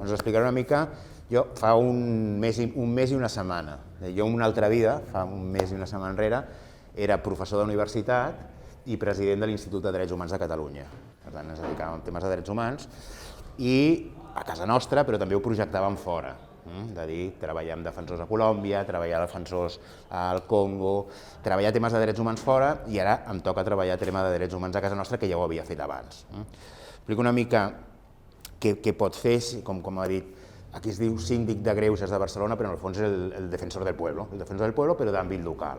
Us explicaré una mica. Jo fa un mes i una setmana, jo en una altra vida, fa un mes i una setmana enrere, era professor d'universitat i president de l'Institut de Drets Humans de Catalunya. Per tant, ens dedicàvem a temes de drets humans i a casa nostra, però també ho projectàvem fora. De dir, treballar amb defensors a Colòmbia, treballar amb defensors al Congo, treballar temes de drets humans fora i ara em toca treballar tema de drets humans a casa nostra, que ja ho havia fet abans. Explico una mica què pot fer, com ha dit, aquí es diu síndic de greuges de Barcelona, però en el fons és el defensor del pueblo, però d'àmbit local.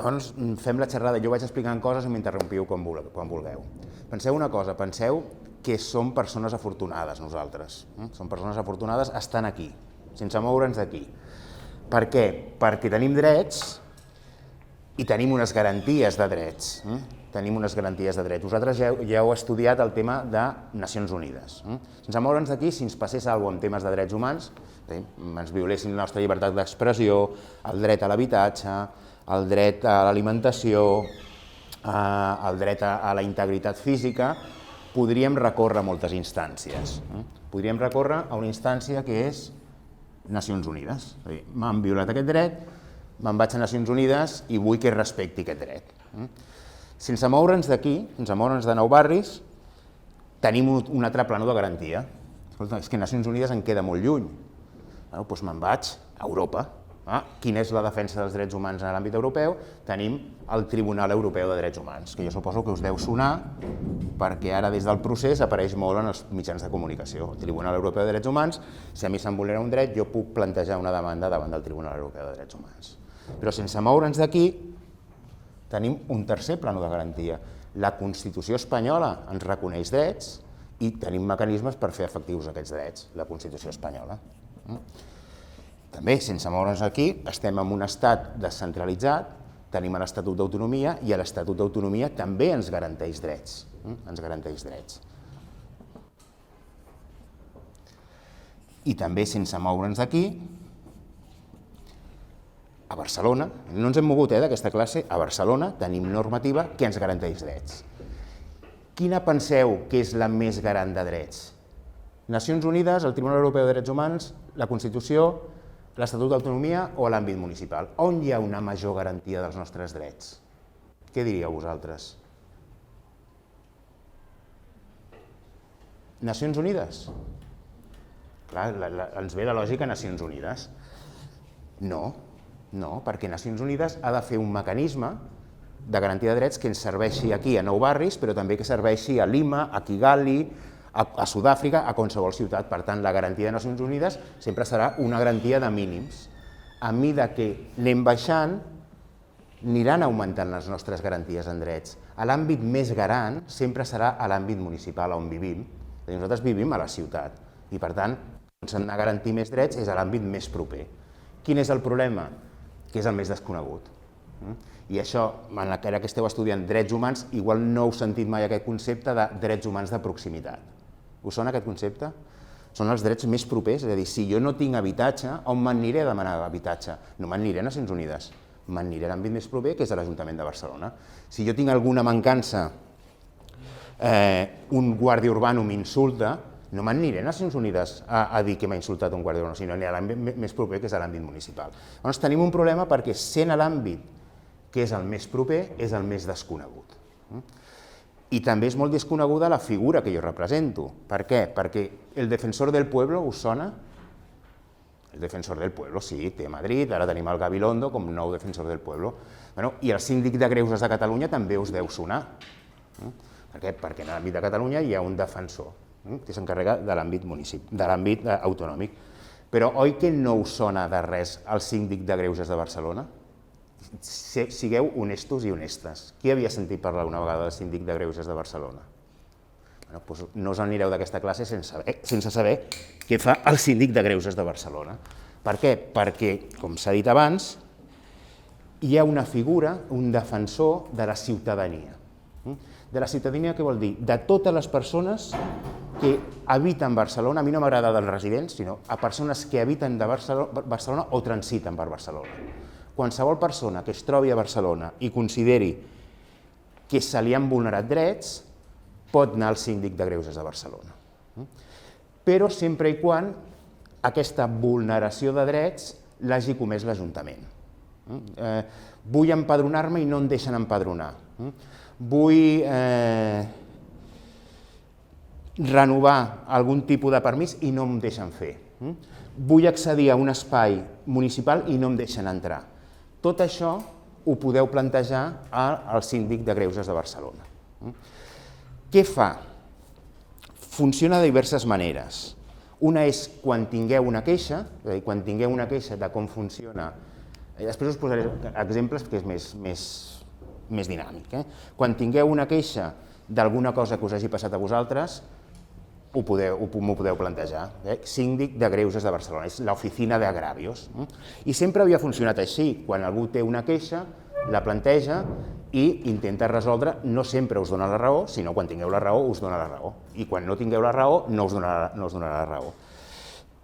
Llavors fem la xerrada, jo vaig explicant coses i m'interrompiu quan vulgueu. Penseu una cosa, penseu que som persones afortunades nosaltres, som persones afortunades estant aquí, sense moure'ns d'aquí. Per què? Perquè tenim drets i tenim unes garanties de drets. Vosaltres ja heu estudiat el tema de Nacions Unides. Sense moure'ns d'aquí, si ens passés alguna cosa en temes de drets humans, ens violessin la nostra llibertat d'expressió, el dret a l'habitatge, el dret a l'alimentació, el dret a la integritat física, podríem recórrer a moltes instàncies. Podríem recórrer a una instància que és Nacions Unides. M'han violat aquest dret, me'n vaig a Nacions Unides i vull que es respecti aquest dret. Sense moure'ns d'aquí, sense moure'ns de Nou Barris, tenim un altre plànol de garantia. Escolta, és que Nacions Unides en queda molt lluny. Doncs me'n vaig a Europa. Quina és la defensa dels drets humans en l'àmbit europeu? Tenim el Tribunal Europeu de Drets Humans, que jo suposo que us deu sonar, perquè ara des del procés apareix molt en els mitjans de comunicació. El Tribunal Europeu de Drets Humans, si a mi se'm vulnera un dret, jo puc plantejar una demanda davant del Tribunal Europeu de Drets Humans. Però sense moure'ns d'aquí, tenim un tercer plànol de garantia. La Constitució espanyola ens reconeix drets i tenim mecanismes per fer efectius aquests drets, la Constitució espanyola. També, sense moure'ns aquí, estem en un estat descentralitzat, tenim l'Estatut d'Autonomia i l'Estatut d'Autonomia també ens garanteix drets. I també, sense moure'ns d'aquí, a Barcelona, no ens hem mogut d'aquesta classe, a Barcelona tenim normativa que ens garanteix drets. Quina penseu que és la més garant de drets? Nacions Unides, el Tribunal Europeu de Drets Humans, la Constitució, l'Estatut d'Autonomia o l'àmbit municipal? On hi ha una major garantia dels nostres drets? Què diríeu vosaltres? Nacions Unides? Clar, ens ve la lògica Nacions Unides. No, perquè Nacions Unides ha de fer un mecanisme de garantia de drets que ens serveixi aquí a Nou Barris, però també que serveixi a Lima, a Kigali, a Sud-àfrica, a qualsevol ciutat. Per tant, la garantia de Nacions Unides sempre serà una garantia de mínims. A mesura que anem baixant, aniran augmentant les nostres garanties en drets. L'àmbit més garant sempre serà a l'àmbit municipal on vivim. Nosaltres vivim a la ciutat i, per tant, on s'han de garantir més drets és a l'àmbit més proper. Quin és el problema? Que és el més desconegut. I això, ara que esteu estudiant drets humans, igual no heu sentit mai aquest concepte de drets humans de proximitat. Us sona aquest concepte? Són els drets més propers, és a dir, si jo no tinc habitatge, on m'aniré a demanar habitatge? No m'aniré a Nacions Unides, m'aniré a l'àmbit més proper, que és l'Ajuntament de Barcelona. Si jo tinc alguna mancança, un guàrdia urbano m'insulta, no m'aniré a Nacions Unides a dir que m'ha insultat un guàrdia urbano, sinó aniré a l'àmbit més proper, que és l'àmbit municipal. Llavors tenim un problema perquè sent l'àmbit que és el més proper, és el més desconegut. I també és molt desconeguda la figura que jo represento. Per què? Perquè el defensor del pueblo us sona? El defensor del pueblo, sí, té a Madrid, ara tenim el Gabilondo com nou defensor del pueblo. I el síndic de greuges de Catalunya també us deu sonar. Per què? Perquè en l'àmbit de Catalunya hi ha un defensor que s'encarrega de l'àmbit autonòmic. Però oi que no us sona de res el síndic de greuges de Barcelona? Sigueu honestos i honestes. Qui havia sentit parlar una vegada del síndic de greuges de Barcelona? No us anireu d'aquesta classe sense saber què fa el síndic de greuges de Barcelona. Per què? Perquè, com s'ha dit abans, hi ha una figura, un defensor de la ciutadania. De la ciutadania què vol dir? De totes les persones que habiten Barcelona, a mi no m'agrada dels residents, sinó a persones que habiten de Barcelona o transiten per Barcelona. Qualsevol persona que es trobi a Barcelona i consideri que se li han vulnerat drets pot anar al síndic de greuges de Barcelona. però sempre i quan aquesta vulneració de drets l'hagi comès l'Ajuntament. Vull empadronar-me i no em deixen empadronar. Vull renovar algun tipus de permís i no em deixen fer. Vull accedir a un espai municipal i no em deixen entrar. Tot això ho podeu plantejar al Síndic de Greuges de Barcelona. Què fa? Funciona de diverses maneres. Una és quan tingueu una queixa, és a dir, quan tingueu una queixa de com funciona. Després us posaré exemples perquè és més dinàmic. Quan tingueu una queixa d'alguna cosa que us hagi passat a vosaltres, m'ho podeu plantejar. Síndic de Greuges de Barcelona, és l'oficina d'agravios. I sempre havia funcionat així, quan algú té una queixa, la planteja i intenta resoldre, no sempre us dona la raó, sinó quan tingueu la raó us dona la raó, i quan no tingueu la raó no us donarà la raó.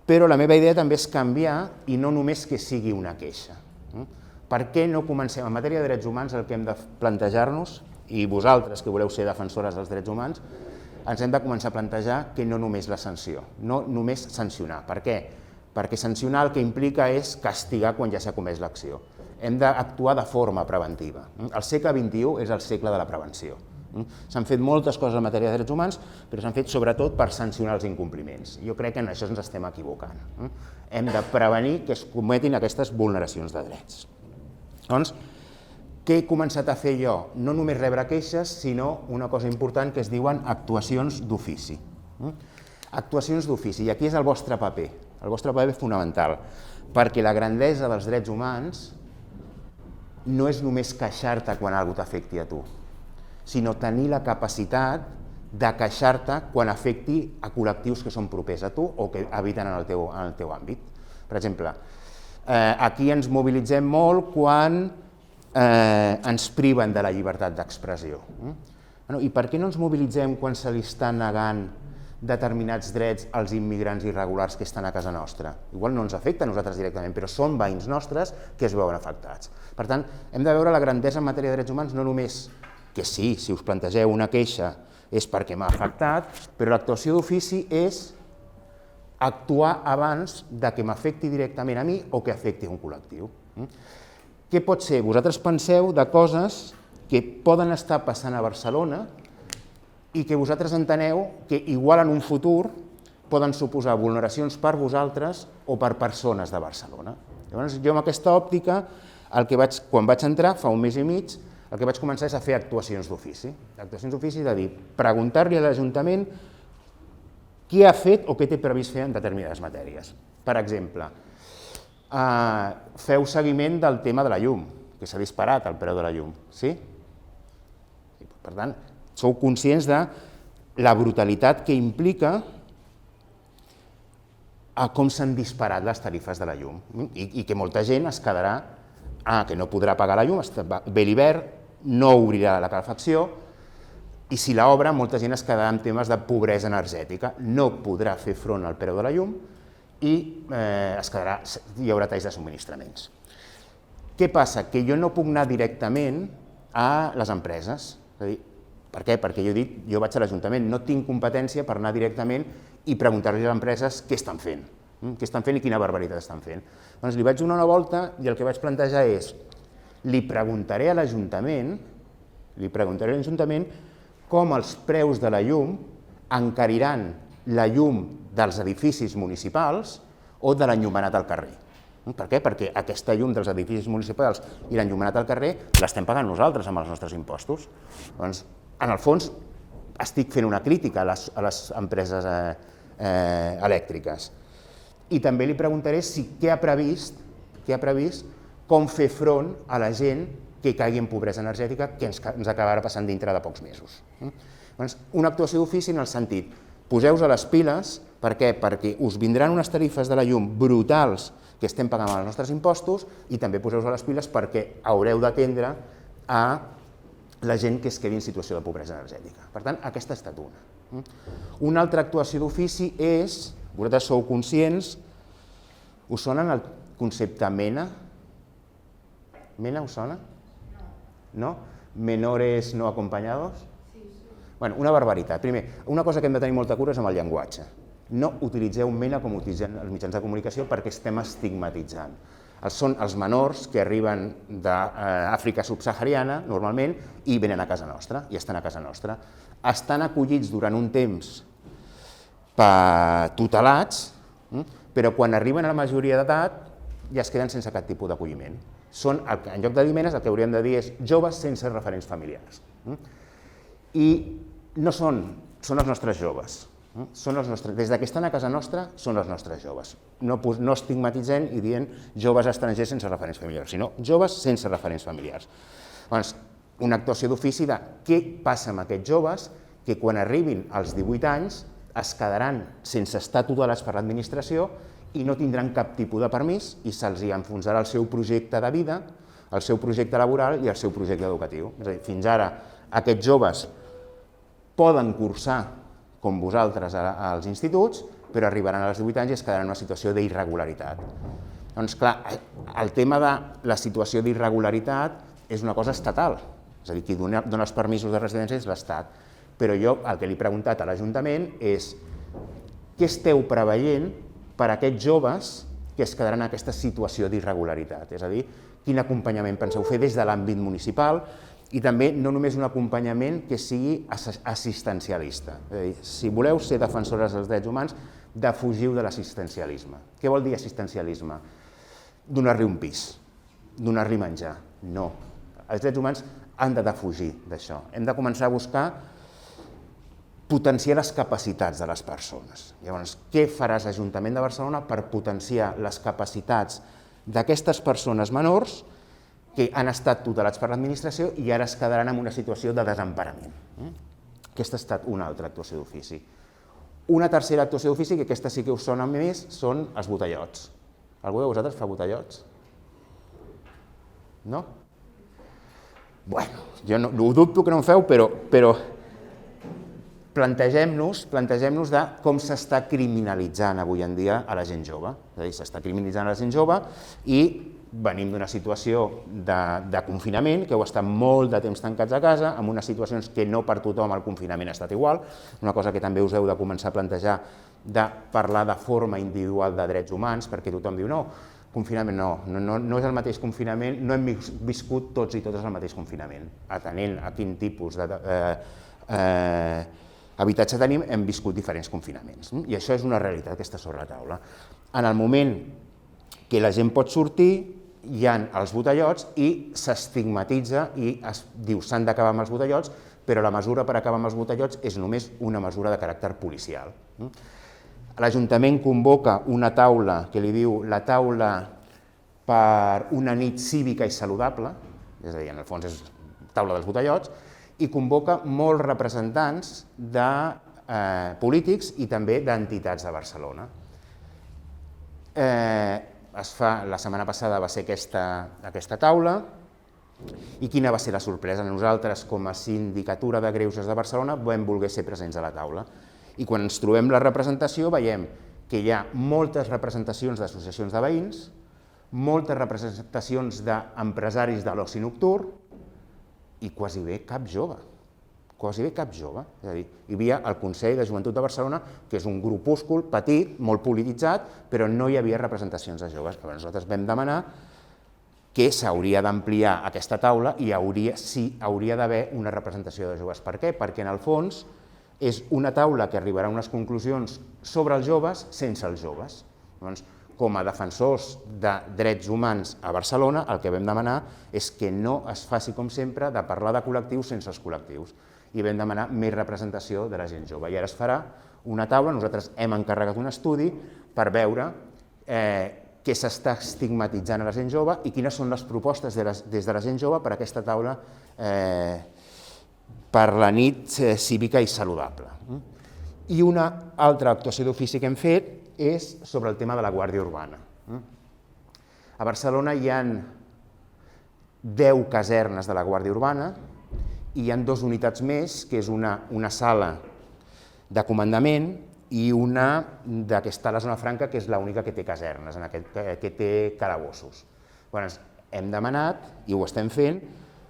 Però la meva idea també és canviar i no només que sigui una queixa. Per què no comencem? En matèria de drets humans el que hem de plantejar-nos, i vosaltres que voleu ser defensores dels drets humans, ens hem de començar a plantejar que no només la sanció, no només sancionar. Per què? Perquè sancionar el que implica és castigar quan ja s'ha comès l'acció. Hem d'actuar de forma preventiva. El segle XXI és el segle de la prevenció. S'han fet moltes coses en matèria de drets humans, però s'han fet sobretot per sancionar els incompliments. Jo crec que en això ens estem equivocant. Hem de prevenir que es cometin aquestes vulneracions de drets. Doncs, què he començat a fer jo? No només rebre queixes, sinó una cosa important que es diuen actuacions d'ofici. Actuacions d'ofici, i aquí és el vostre paper. El vostre paper és fonamental, perquè la grandesa dels drets humans no és només queixar-te quan algú t'afecti a tu, sinó tenir la capacitat de queixar-te quan afecti a col·lectius que són propers a tu o que habiten en el teu àmbit. Per exemple, aquí ens mobilitzem molt quan ens priven de la llibertat d'expressió. I per què no ens mobilitzem quan se li estan negant determinats drets als immigrants irregulars que estan a casa nostra? Igual no ens afecta a nosaltres directament, però són veïns nostres que es veuen afectats. Per tant, hem de veure la grandesa en matèria de drets humans no només que sí, si us plantegeu una queixa és perquè m'ha afectat, però l'actuació d'ofici és actuar abans de que m'afecti directament a mi o que afecti a un col·lectiu. Què pot ser? Vosaltres penseu de coses que poden estar passant a Barcelona i que vosaltres enteneu que igual en un futur poden suposar vulneracions per vosaltres o per persones de Barcelona. Llavors, jo amb aquesta òptica, quan vaig entrar, fa un mes i mig, el que vaig començar és a fer actuacions d'ofici. Actuacions d'ofici de dir, preguntar-li a l'Ajuntament què ha fet o què té previst fer en determinades matèries. Per exemple, feu seguiment del tema de la llum, que s'ha disparat el preu de la llum. Sí? Per tant, sou conscients de la brutalitat que implica a com s'han disparat les tarifes de la llum i que molta gent es quedarà que no podrà pagar la llum, ve l'hivern, no obrirà la calefacció i si l'obre molta gent es quedarà en temes de pobresa energètica, no podrà fer front al preu de la llum i hi haurà talls de subministraments. Què passa? Que jo no puc anar directament a les empreses. Per què? Perquè jo vaig a l'Ajuntament, no tinc competència per anar directament i preguntar-li a les empreses què estan fent i quina barbaritat estan fent. Doncs li vaig donar una volta i el que vaig plantejar és li preguntaré a l'Ajuntament com els preus de la llum encariran la llum dels edificis municipals o de l'enllumenat al carrer. Per què? Perquè aquesta llum dels edificis municipals i l'enllumenat al carrer l'estem pagant nosaltres amb els nostres impostos. Doncs, en el fons, estic fent una crítica a les empreses elèctriques. I també li preguntaré què ha previst com fer front a la gent que caigui en pobresa energètica que ens acabarà passant dintre de pocs mesos. Una actuació d'ofici en el sentit, poseu-vos a les piles, per què? Perquè us vindran unes tarifes de la llum brutals que estem pagant amb els nostres impostos i també poseu-vos a les piles perquè haureu d'atendre a la gent que es quedi en situació de pobresa energètica. Per tant, aquesta ha estat una. Una altra actuació d'ofici és, vosaltres sou conscients, us sona el concepte MENA? MENA us sona? No? Menores no acompañados? Bueno, una barbaritat. Primer, una cosa que hem de tenir molta cura és amb el llenguatge. No utilitzeu mena com utilitzen els mitjans de comunicació perquè estem estigmatitzant. Són els menors que arriben d'Àfrica subsahariana, normalment, i venen a casa nostra, i estan a casa nostra. Estan acollits durant un temps tutelats, però quan arriben a la majoria d'edat ja es queden sense cap tipus d'acolliment. En lloc de dir menes, el que hauríem de dir és joves sense referents familiars. I no són els nostres joves. Des que estan a casa nostra, són els nostres joves. No estigmatitzem i dient joves estrangers sense referents familiars, sinó joves sense referents familiars. Llavors, una actuació d'ofici de què passa amb aquests joves que quan arribin als 18 anys es quedaran sense estar tutelats per l'administració i no tindran cap tipus de permís i se'ls enfonsarà el seu projecte de vida, el seu projecte laboral i el seu projecte educatiu. És a dir, fins ara aquests joves poden cursar com vosaltres als instituts, però arribaran als 18 anys i es quedaran en una situació d'irregularitat. Doncs clar, el tema de la situació d'irregularitat és una cosa estatal, és a dir, qui dona els permisos de residència és l'Estat. Però jo el que li he preguntat a l'Ajuntament és què esteu preveient per a aquests joves que es quedaran en aquesta situació d'irregularitat, és a dir, quin acompanyament penseu fer des de l'àmbit municipal i també no només un acompanyament que sigui assistencialista. És a dir, si voleu ser defensores dels drets humans, defugiu de l'assistencialisme. Què vol dir assistencialisme? Donar-li un pis, donar-li menjar. No. Els drets humans han de defugir d'això. Hem de començar a buscar potenciar les capacitats de les persones. Llavors, què faràs l'Ajuntament de Barcelona per potenciar les capacitats d'aquestes persones menors que han estat tutelats per l'administració i ara es quedaran en una situació de desemparament? Aquesta ha estat una altra actuació d'ofici. Una tercera actuació d'ofici, que aquesta sí que us sona més, són els botellots. Algú de vosaltres fa botellots? No? Bueno, jo ho dubto que no en feu, però plantegem-nos de com s'està criminalitzant avui en dia a la gent jove. És a dir, s'està criminalitzant a la gent jove i venim d'una situació de confinament, que heu estat molt de temps tancats a casa, amb unes situacions que no per tothom el confinament ha estat igual, una cosa que també us heu de començar a plantejar de parlar de forma individual de drets humans, perquè tothom diu no, confinament no és el mateix confinament, no hem viscut tots i totes el mateix confinament. Atenent a quin tipus d'habitatge tenim, hem viscut diferents confinaments. I això és una realitat que està sobre la taula. En el moment que la gent pot sortir, hi ha els botellots i s'estigmatitza i es diu s'han d'acabar amb els botellots, però la mesura per acabar amb els botellots és només una mesura de caràcter policial. L'Ajuntament convoca una taula que li diu la taula per una nit cívica i saludable, és a dir, en el fons és taula dels botellots, i convoca molts representants de polítics i també d'entitats de Barcelona. La setmana passada va ser aquesta taula, i quina va ser la sorpresa? Nosaltres, com a Sindicatura de Greuges de Barcelona, vam voler ser presents a la taula. I quan ens trobem la representació veiem que hi ha moltes representacions d'associacions de veïns, moltes representacions d'empresaris de l'oci nocturn i quasi bé cap jove. Quasi bé cap jove. És a dir, hi havia el Consell de Joventut de Barcelona, que és un grupúscul petit, molt polititzat, però no hi havia representacions de joves. Llavors nosaltres vam demanar que s'hauria d'ampliar aquesta taula i hauria d'haver una representació de joves. Per què? Perquè en el fons és una taula que arribarà a unes conclusions sobre els joves sense els joves. Llavors, com a defensors de drets humans a Barcelona, el que vam demanar és que no es faci com sempre de parlar de col·lectius sense els col·lectius. I vam demanar més representació de la gent jove. I ara es farà una taula, nosaltres hem encarregat un estudi per veure què s'està estigmatitzant a la gent jove i quines són les propostes des de la gent jove per a aquesta taula per la nit cívica i saludable. I una altra actuació d'ofici que hem fet és sobre el tema de la Guàrdia Urbana. A Barcelona hi ha 10 casernes de la Guàrdia Urbana i hi ha 2 unitats més, que és una sala de comandament i una que està a la zona franca, que és l'única que té casernes, que té calabossos. Hem demanat, i ho estem fent,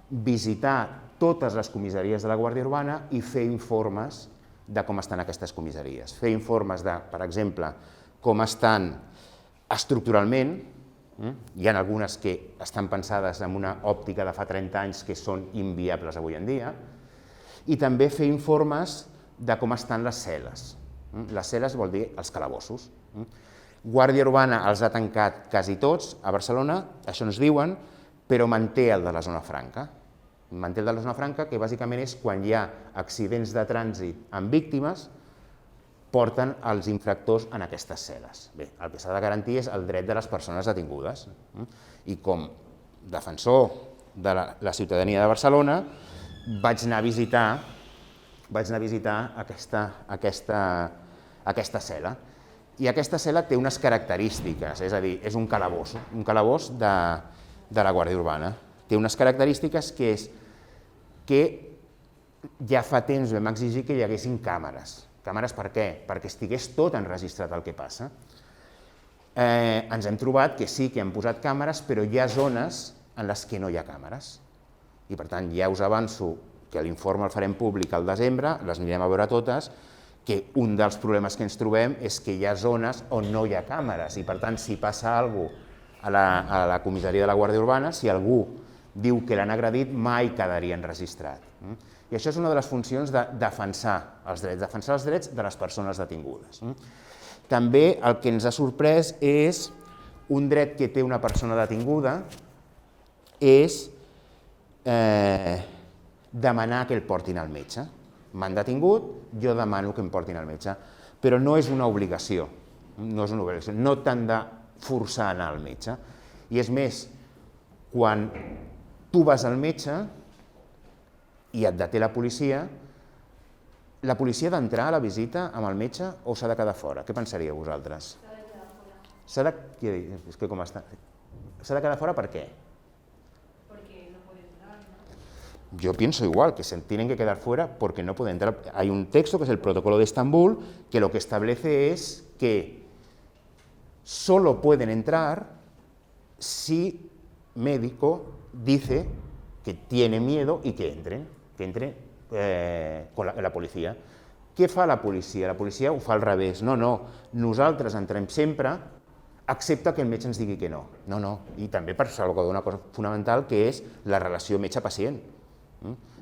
visitar totes les comissaries de la Guàrdia Urbana i fer informes de com estan aquestes comissaries. Fer informes de, per exemple, com estan estructuralment, hi ha algunes que estan pensades en una òptica de fa 30 anys que són inviables avui en dia, i també fer informes de com estan les cel·les. Les cel·les vol dir els calabossos. Guàrdia Urbana els ha tancat quasi tots a Barcelona, això ens diuen, però manté el de la zona franca. Manté el de la zona franca, que bàsicament és quan hi ha accidents de trànsit amb víctimes, porten els infractors en aquestes cel·les. Bé, el que s'ha de garantir és el dret de les persones detingudes. I com defensor de la ciutadania de Barcelona vaig anar a visitar aquesta cel·la. I aquesta cel·la té unes característiques, és a dir, és un calabós de la Guàrdia Urbana. Té unes característiques que és que ja fa temps vam exigir que hi haguessin càmeres. Càmeres per què? Perquè estigués tot enregistrat el que passa. Ens hem trobat que sí que han posat càmeres, però hi ha zones en les que no hi ha càmeres. I per tant, ja us avanço que l'informe el farem públic al desembre, les anirem a veure totes, que un dels problemes que ens trobem és que hi ha zones on no hi ha càmeres i per tant si passa alguna cosa a la comissaria de la Guàrdia Urbana, si algú diu que l'han agredit mai quedaria enregistrat. I això és una de les funcions de defensar els drets de les persones detingudes. També el que ens ha sorprès és un dret que té una persona detinguda és demanar que el portin al metge. M'han detingut, jo demano que em portin al metge, però no és una obligació, no t'han de forçar a anar al metge. I és més, quan tu vas al metge i et deté la policia ha d'entrar a la visita amb el metge o s'ha de quedar fora? Què pensaríeu vosaltres? S'ha de quedar fora per què? Yo pienso igual, que se tienen que quedar fuera porque no pueden entrar. Hay un texto que es el Protocolo de Estambul que lo que establece es que solo pueden entrar si médico dice que tiene miedo y que entre con la policia. Què fa la policia? La policia ho fa al revés. No, nosaltres entrem sempre excepte que el metge ens digui que no. No, i també per salvar una cosa fonamental que és la relació metge-pacient.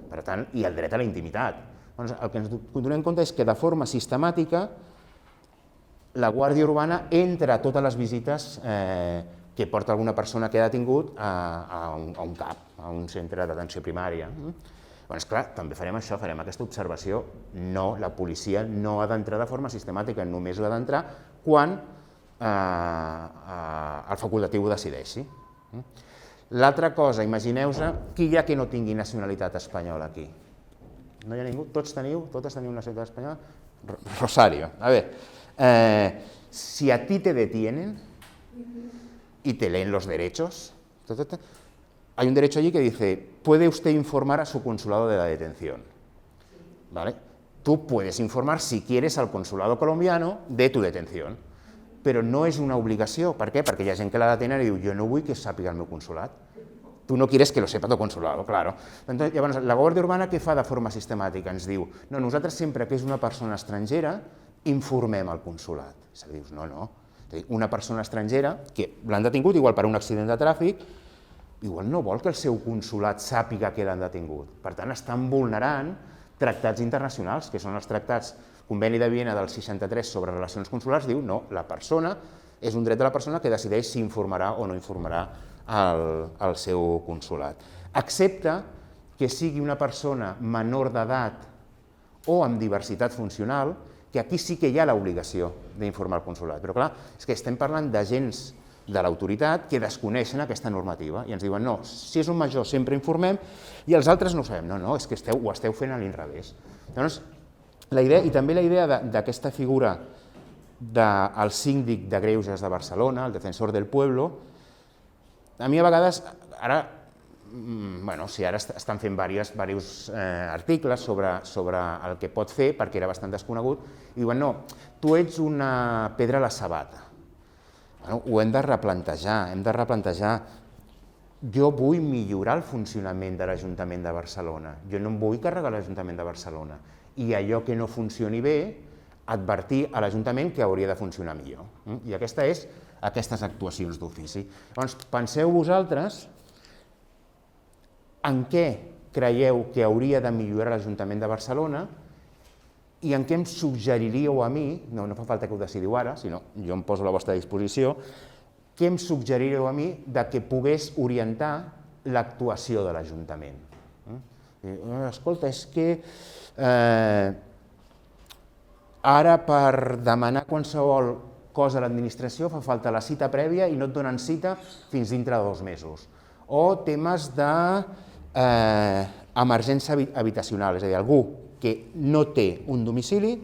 Per tant, i el dret a la intimitat. El que ens donem compte és que de forma sistemàtica la Guàrdia Urbana entra a totes les visites que porta alguna persona que ha detingut a un CAP, a un centre d'atenció primària. Doncs clar, també farem això, farem aquesta observació. No, la policia no ha d'entrar de forma sistemàtica, només ha d'entrar quan el facultatiu ho decideixi. L'altra cosa, imagineu-vos qui hi ha que no tingui nacionalitat espanyola aquí. No hi ha ningú? Totes teniu nacionalitat espanyola? Rosario, a ver, si a ti te detienen y te leen los derechos, hay un derecho allí que dice, puede usted informar a su consulado de la detención. ¿Vale? Tú puedes informar, si quieres, al consulado colombiano de tu detención. Però no és una obligació. Per què? Perquè hi ha gent que la detenen i diu jo no vull que sàpiga el meu consulat. Tu no quieres que lo sepa tu consulado, claro. Llavors, la Guàrdia Urbana què fa de forma sistemàtica? Ens diu, no, nosaltres sempre que és una persona estrangera informem al consulat. És a dir, dius, no. Una persona estrangera que l'han detingut igual per un accident de tràfic, igual no vol que el seu consulat sàpiga que l'han detingut. Per tant, estan vulnerant tractats internacionals, que són els tractats Conveni de Viena del 63 sobre relacions consulars, diu no, la persona, és un dret de la persona que decideix si informarà o no informarà al seu consulat. Excepte que sigui una persona menor d'edat o amb diversitat funcional, que aquí sí que hi ha l'obligació d'informar al consulat. Però clar, és que estem parlant d'agents de l'autoritat que desconeixen aquesta normativa i ens diuen no, si és un major sempre informem i els altres no ho sabem. No, és que ho esteu fent a l'inrevés. Llavors, i també la idea d'aquesta figura del síndic de Greuges de Barcelona, el defensor del pueblo, a mi a vegades, ara estan fent diversos articles sobre el que pot fer, perquè era bastant desconegut, i diuen no, tu ets una pedra a la sabata. Ho hem de replantejar, Jo vull millorar el funcionament de l'Ajuntament de Barcelona, jo no em vull carregar l'Ajuntament de Barcelona. i allò que no funcioni bé, advertir a l'Ajuntament que hauria de funcionar millor. I aquestes actuacions d'ofici. Llavors, penseu vosaltres en què creieu que hauria de millorar l'Ajuntament de Barcelona i en què em suggeriríeu a mi, no fa falta que ho decidiu ara, sinó jo em poso a la vostra disposició, què em suggeriríeu a mi de que pogués orientar l'actuació de l'Ajuntament. Escolta, és que ara per demanar qualsevol cosa a l'administració fa falta la cita prèvia i no et donen cita fins dintre de 2 mesos. O temes d'emergència habitacional, és a dir, algú que no té un domicili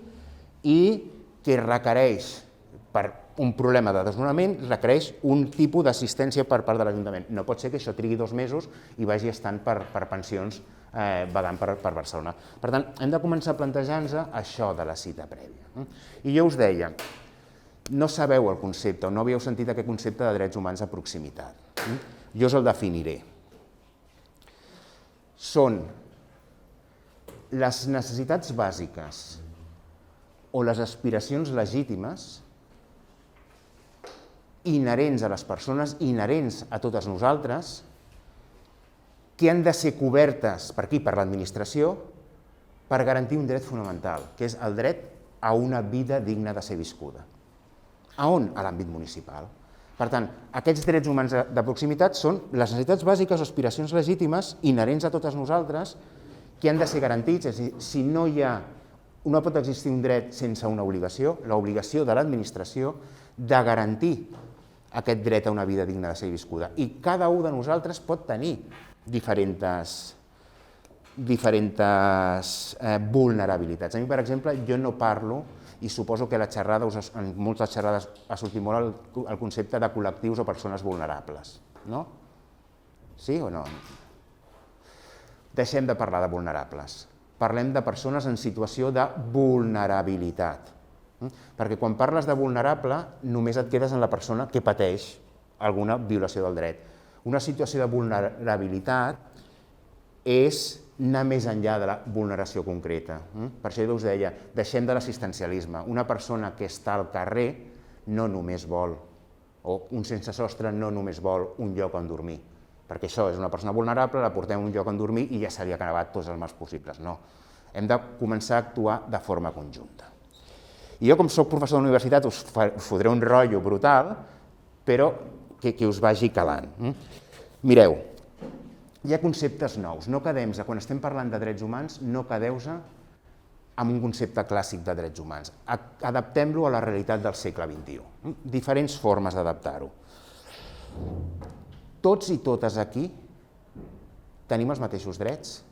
i que requereix, per un problema de desnonament, requereix un tipus d'assistència per part de l'Ajuntament. No pot ser que això trigui 2 mesos i vagi estant per pensions vagant per Barcelona. Per tant, hem de començar a plantejar-nos això de la cita prèvia. I jo us deia, no sabeu el concepte, o no havíeu sentit aquest concepte de drets humans de proximitat. Jo us el definiré. Són les necessitats bàsiques o les aspiracions legítimes inherents a les persones, inherents a totes nosaltres, que han de ser cobertes per aquí, per l'administració, per garantir un dret fonamental, que és el dret a una vida digna de ser viscuda. A on? A l'àmbit municipal. Per tant, aquests drets humans de proximitat són les necessitats bàsiques o aspiracions legítimes inherents a totes nosaltres que han de ser garantits, és a dir, si no pot existir un dret sense una obligació, l'obligació de l'administració de garantir aquest dret a una vida digna de ser viscuda. I cada un de nosaltres pot tenir diferents vulnerabilitats. A mi, per exemple, jo no parlo, i suposo que en moltes xerrades ha sortit molt el concepte de col·lectius o persones vulnerables. No? Sí o no? Deixem de parlar de vulnerables. Parlem de persones en situació de vulnerabilitat. Perquè quan parles de vulnerable només et quedes en la persona que pateix alguna violació del dret. Una situació de vulnerabilitat és anar més enllà de la vulneració concreta. Per això jo us deia, deixem de l'assistencialisme. Una persona que està al carrer no només vol, o un sense sostre no només vol un lloc on dormir, perquè això és una persona vulnerable, la portem a un lloc on dormir i ja se li ha acabat tots els mals possibles. No, hem de començar a actuar de forma conjunta. I jo, com soc professor de la universitat, us fotré un rotllo brutal, però que us vagi calant. Mireu, hi ha conceptes nous, no quedem-se, quan estem parlant de drets humans, no quedeu-se amb un concepte clàssic de drets humans. Adaptem-lo a la realitat del segle XXI. Diferents formes d'adaptar-ho. Tots i totes aquí tenim els mateixos drets?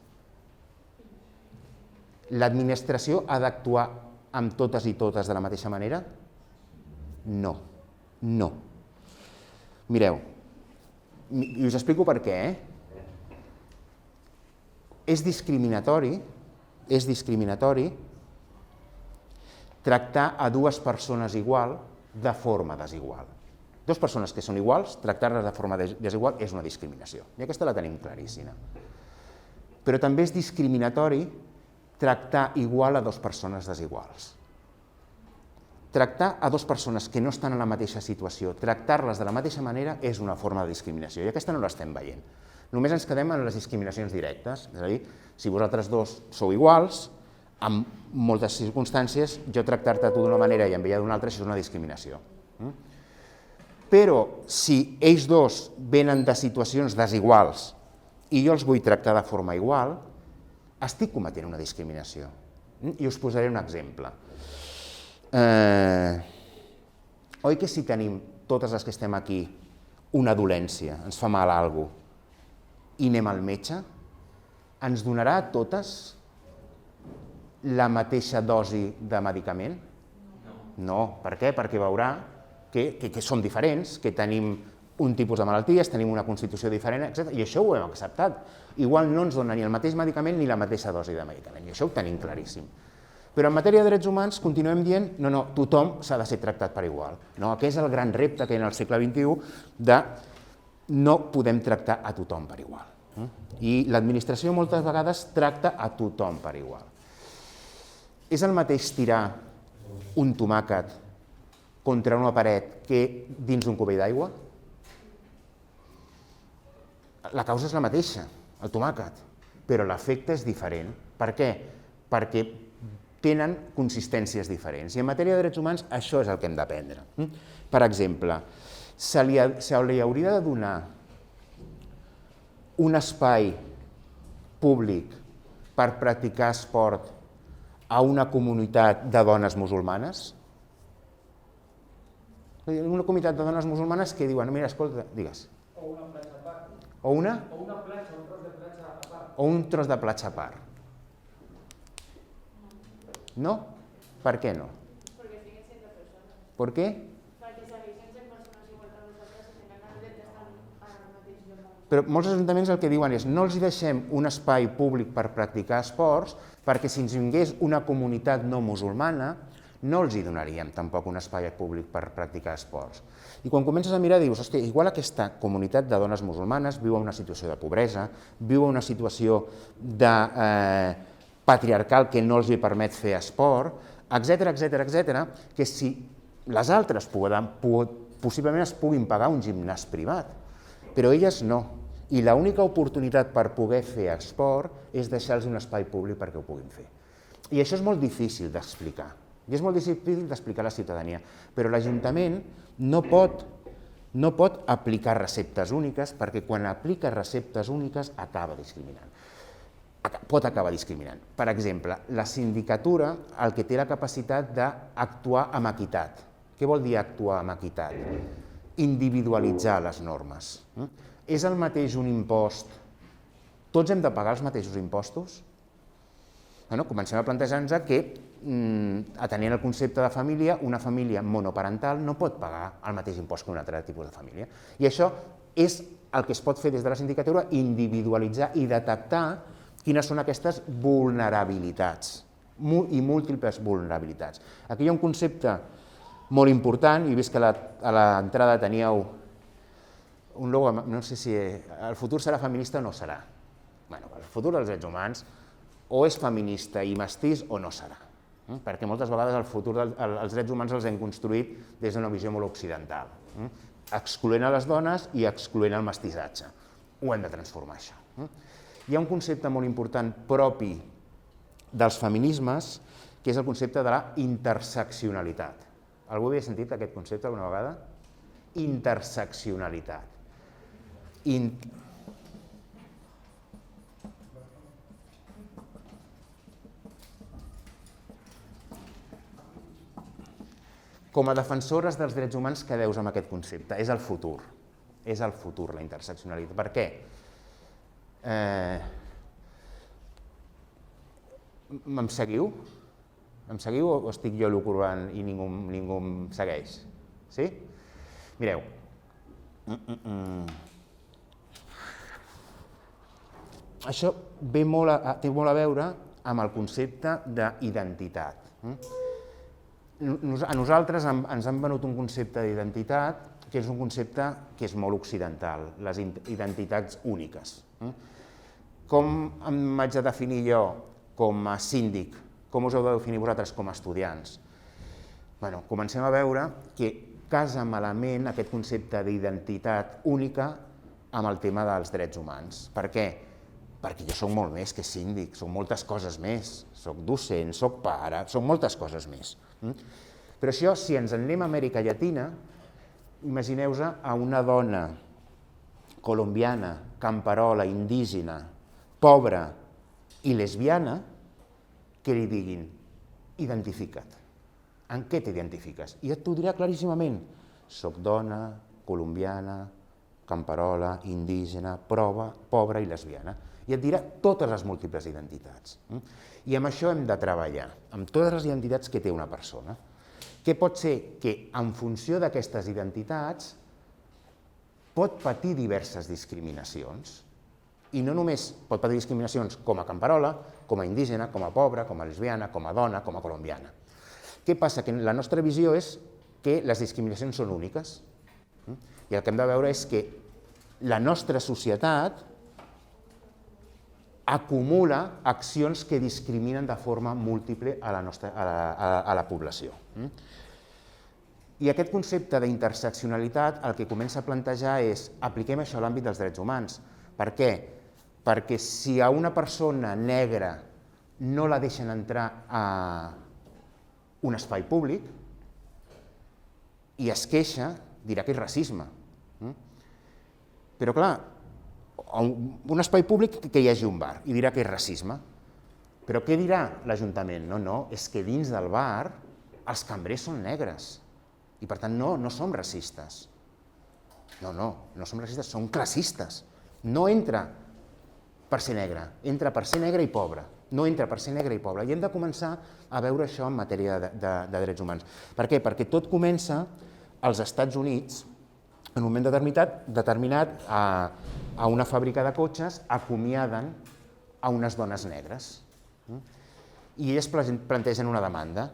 L'administració ha d'actuar amb totes i totes de la mateixa manera? No, no. Mireu, i us explico per què. És discriminatori tractar a dues persones igual de forma desigual. Dues persones que són iguals, tractar-les de forma desigual és una discriminació. I aquesta la tenim claríssima. Però també és discriminatori tractar igual a dues persones desiguals. Tractar a dues persones que no estan en la mateixa situació, tractar-les de la mateixa manera és una forma de discriminació, i aquesta no l'estem veient. Només ens quedem en les discriminacions directes, és a dir, si vosaltres dos sou iguals, en moltes circumstàncies, jo tractar-te tu d'una manera i amb ella d'una altra, això és una discriminació. Però si ells dos venen de situacions desiguals i jo els vull tractar de forma igual, estic cometent una discriminació. I us posaré un exemple. Oi que si tenim, totes les que estem aquí, una dolència, ens fa mal a algú, i anem al metge, ens donarà a totes la mateixa dosi de medicament? No. Per què? Perquè veurà que som diferents, que tenim un tipus de malalties, tenim una constitució diferent, etc. I això ho hem acceptat. Igual no ens dona ni el mateix medicament ni la mateixa dosi de medicament, i això ho tenim claríssim. Però en matèria de drets humans continuem dient no, tothom s'ha de ser tractat per igual. Aquest és el gran repte que hi ha en el segle XXI de no podem tractar a tothom per igual. I l'administració moltes vegades tracta a tothom per igual. És el mateix tirar un tomàquet contra una paret que dins d'un cubell d'aigua? La causa és la mateixa, el tomàquet, però l'efecte és diferent. Per què? Perquè tenen consistències diferents. I en matèria de drets humans això és el que hem d'aprendre. Per exemple, se li hauria de donar un espai públic per practicar esport a una comunitat de dones musulmanes? Una comunitat de dones musulmanes que diuen, mira, escolta, digues. O una platja a part. O una? O una platja, un tros de platja a part. O un tros de platja a part. No? Per què no? Porque siguen siendo personas. Per què? Perquè segueixen sent persones igual que nosaltres i tenen el dret d'estar al mateix lloc. Però molts ajuntaments el que diuen és no els deixem un espai públic per practicar esports perquè si ens vingués una comunitat no musulmana no els hi donaríem tampoc un espai públic per practicar esports. I quan comences a mirar dius, hòstia, igual aquesta comunitat de dones musulmanes viu en una situació de pobresa, viu en una situació de patriarcal que no els hi permet fer esport, etc, que si les altres possiblement es puguin pagar un gimnàs privat, però elles no. I l'única oportunitat per poder fer esport és deixar-los un espai públic perquè ho puguin fer. I això és molt difícil d'explicar. I és molt difícil d'explicar a la ciutadania, però l'Ajuntament no pot aplicar receptes úniques perquè quan aplica receptes úniques acaba discriminant. Pot acabar discriminant. Per exemple, la sindicatura el que té la capacitat d'actuar amb equitat. Què vol dir actuar amb equitat? Individualitzar les normes. És el mateix un impost? Tots hem de pagar els mateixos impostos? Comencem a plantejar-nos que, atenent el concepte de família, una família monoparental no pot pagar el mateix impost que un altre tipus de família. I això és el que es pot fer des de la sindicatura, individualitzar i detectar quines són aquestes vulnerabilitats i múltiples vulnerabilitats. Aquí hi ha un concepte molt important, i he vist que a l'entrada teníeu un logo, no sé si el futur serà feminista o no serà. El futur dels drets humans o és feminista i mestís o no serà, perquè moltes vegades el futur dels drets humans els hem construït des d'una visió molt occidental, excloent a les dones i excloent el mestissatge. Ho hem de transformar, això. Hi ha un concepte molt important propi dels feminismes, que és el concepte de la interseccionalitat. Algú havia sentit aquest concepte alguna vegada? Interseccionalitat. Com a defensores dels drets humans, què veus amb aquest concepte? És el futur. És el futur, la interseccionalitat. Per què? Em seguiu? Em seguiu o estic jo elucubrant i ningú em segueix? Sí? Mireu. Això té molt a veure amb el concepte d'identitat. A nosaltres ens han venut un concepte d'identitat que és un concepte que és molt occidental, les identitats úniques. Com em vaig de definir jo com a síndic? Com us heu de definir vosaltres com a estudiants? Comencem a veure que casa malament aquest concepte d'identitat única amb el tema dels drets humans. Per què? Perquè jo soc molt més que síndic, soc moltes coses més, soc docent, soc pare, soc moltes coses més. Però això, si ens en anem a Amèrica Llatina, imagineu-vos a una dona colombiana, camperola, indígena, pobra i lesbiana, que li diguin, identifica't. En què t'identifiques? I et ho dirà claríssimament. Soc dona, colombiana, camperola, indígena, pobra i lesbiana. I et dirà totes les múltiples identitats. I amb això hem de treballar, amb totes les identitats que té una persona. Què pot ser? Que en funció d'aquestes identitats pot patir diverses discriminacions. I no només pot patir discriminacions com a camperola, com a indígena, com a pobra, com a lesbiana, com a dona, com a colombiana. Què passa? Que la nostra visió és que les discriminacions són úniques. I el que hem de veure és que la nostra societat acumula accions que discriminen de forma múltiple a la població. I aquest concepte d'interseccionalitat el que comença a plantejar és apliquem això a l'àmbit dels drets humans. Per què? Perquè si a una persona negra no la deixen entrar a un espai públic i es queixa, dirà que és racisme. Però clar, un espai públic que hi hagi un bar i dirà que és racisme. Però què dirà l'Ajuntament? No, és que dins del bar els cambrers són negres i per tant no som racistes. No som racistes, som classistes. No entra per ser negre, entra per ser negre i pobre. No entra per ser negre i pobre. I hem de començar a veure això en matèria de drets humans. Per què? Perquè tot comença als Estats Units, en un moment determinat a una fàbrica de cotxes acomiaden a unes dones negres. I elles plantegen una demanda.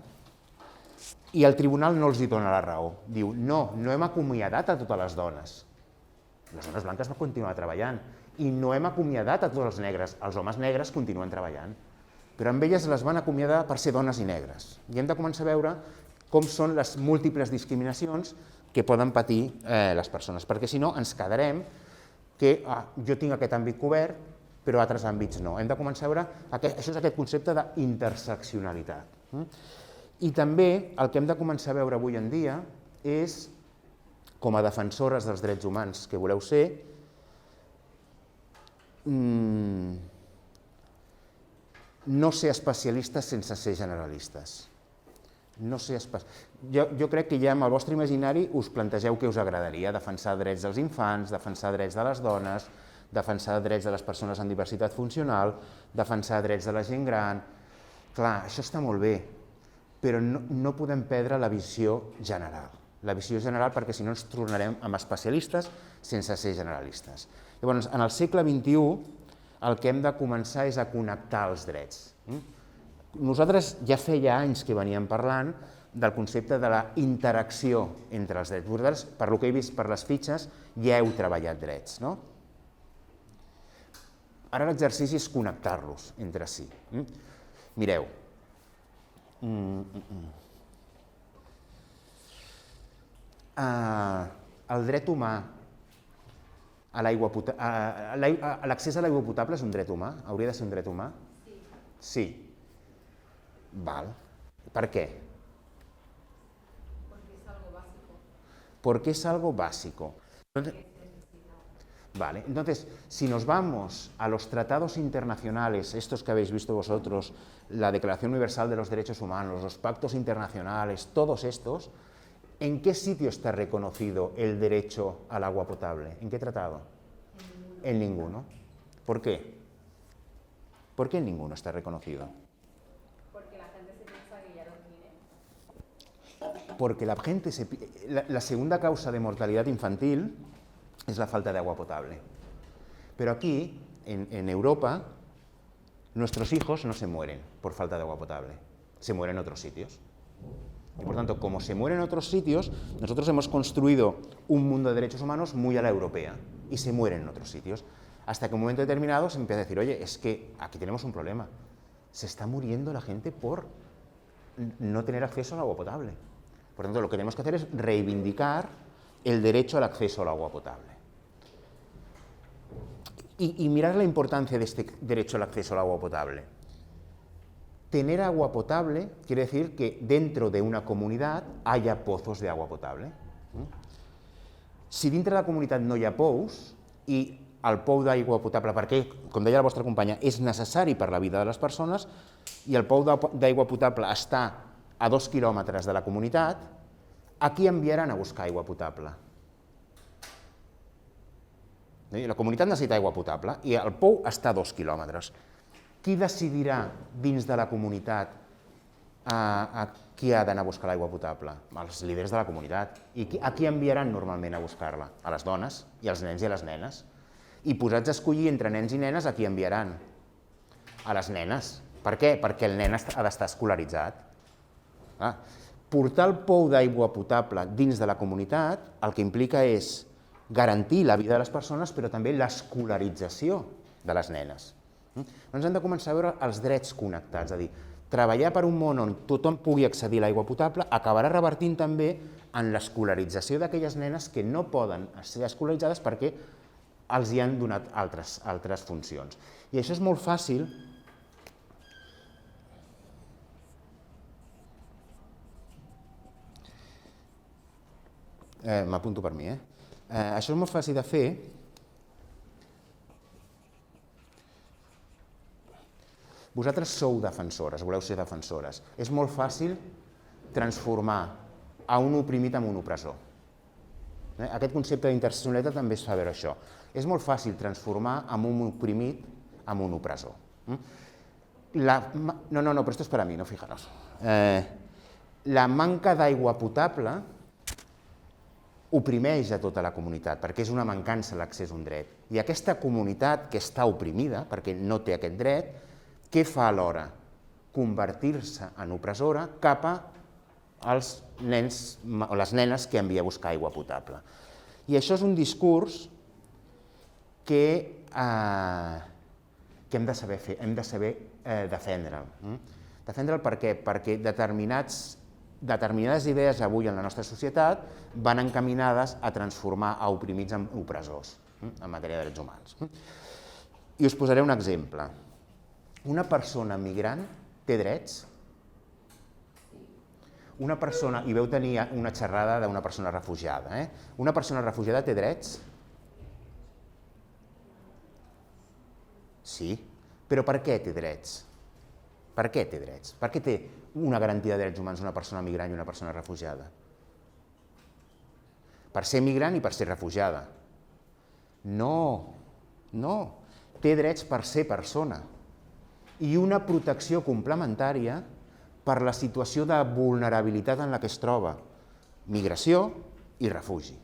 I el tribunal no els hi dona la raó. Diu, no hem acomiadat a totes les dones. Les dones blanques van continuar treballant. I no hem acomiadat a tots els negres. Els homes negres continuen treballant. Però amb elles les van acomiadar per ser dones i negres. I hem de començar a veure com són les múltiples discriminacions que poden patir les persones. Perquè si no ens quedarem que jo tinc aquest àmbit cobert, però altres àmbits no. Hem de començar a veure, això és aquest concepte d'interseccionalitat. I també el que hem de començar a veure avui en dia és, com a defensores dels drets humans que voleu ser, no ser especialistes sense ser generalistes. Jo crec que ja amb el vostre imaginari us plantegeu què us agradaria, defensar drets dels infants, defensar drets de les dones, defensar drets de les persones amb diversitat funcional, defensar drets de la gent gran. Clar, això està molt bé, però no podem perdre la visió general. La visió general perquè si no ens tornarem amb especialistes sense ser generalistes. Llavors, en el segle XXI el que hem de començar és a connectar els drets. Nosaltres ja feia anys que veníem parlant del concepte de la interacció entre els drets. Vosaltres, per lo que he vist per les fitxes, ja heu treballat drets, no? Ara l'exercici és connectar-los entre si. Mireu, el dret humà a l'accés a l'aigua potable és un dret humà? Hauria de ser un dret humà? Sí. Val. ¿Por qué? Porque es algo básico. Porque es algo básico. Vale. Entonces, si nos vamos a los tratados internacionales, estos que habéis visto vosotros, la Declaración Universal de los Derechos Humanos, los pactos internacionales, todos estos, ¿en qué sitio está reconocido el derecho al agua potable? ¿En qué tratado? En ninguno. ¿Por qué? ¿Por qué en ninguno está reconocido? Porque la gente la segunda causa de mortalidad infantil es la falta de agua potable. Pero aquí, en Europa, nuestros hijos no se mueren por falta de agua potable, se mueren en otros sitios. Y por tanto, como se mueren en otros sitios, nosotros hemos construido un mundo de derechos humanos muy a la europea y se mueren en otros sitios. Hasta que en un momento determinado se empieza a decir, oye, es que aquí tenemos un problema. Se está muriendo la gente por no tener acceso al agua potable. Por tanto, lo que tenemos que hacer es reivindicar el derecho al acceso al agua potable. Y mirar la importancia de este derecho al acceso al agua potable. Tener agua potable quiere decir que dentro de una comunitat haya pozos de agua potable. Si dintre de la comunitat no hi ha pous i el pou d'aigua potable, perquè, com deia la vostra companya, és necessari per la vida de les persones i el pou d'aigua potable està a 2 quilòmetres de la comunitat, a qui enviaran a buscar aigua potable? La comunitat necessita aigua potable i el pou està a 2 quilòmetres. Qui decidirà dins de la comunitat a qui ha d'anar a buscar l'aigua potable? Els líders de la comunitat. I a qui enviaran normalment a buscar-la? A les dones i als nens i a les nenes. I posats a escollir entre nens i nenes, a qui enviaran? A les nenes. Per què? Perquè el nen ha d'estar escolaritzat. Portar el pou d'aigua potable dins de la comunitat el que implica és garantir la vida de les persones, però també l'escolarització de les nenes. Doncs hem de començar a veure els drets connectats, és a dir, treballar per un món on tothom pugui accedir a l'aigua potable acabarà revertint també en l'escolarització d'aquelles nenes que no poden ser escolaritzades perquè els hi han donat altres funcions. I això és molt fàcil. M'apunto per mi, Això és molt fàcil de fer. Vosaltres sou defensores, voleu ser defensores. És molt fàcil transformar a un oprimit en un opressor. Aquest concepte d'interseccionalitat també es fa veure això. És molt fàcil transformar en un oprimit en un opressor. No, però esto es para mí, no fijaros. La manca d'aigua potable oprimeix a tota la comunitat, perquè és una mancança l'accés a un dret. I aquesta comunitat que està oprimida, perquè no té aquest dret, què fa alhora? Convertir-se en opressora cap als nens o les nenes que envia a buscar aigua potable. I això és un discurs que hem de saber fer, hem de saber defendre'l. Defendre'l per què? Perquè determinades idees avui en la nostra societat van encaminades a transformar a oprimits en opressors en matèria de drets humans. I us posaré un exemple. Una persona migrant té drets? Una persona, i veu tenir una xerrada d'una persona refugiada, una persona refugiada té drets? Sí, però per què té drets? Per què té drets? Per què té una garantia de drets humans una persona migrant i una persona refugiada? Per ser migrant i per ser refugiada. No. Té drets per ser persona i una protecció complementària per la situació de vulnerabilitat en la que es troba, migració i refugi.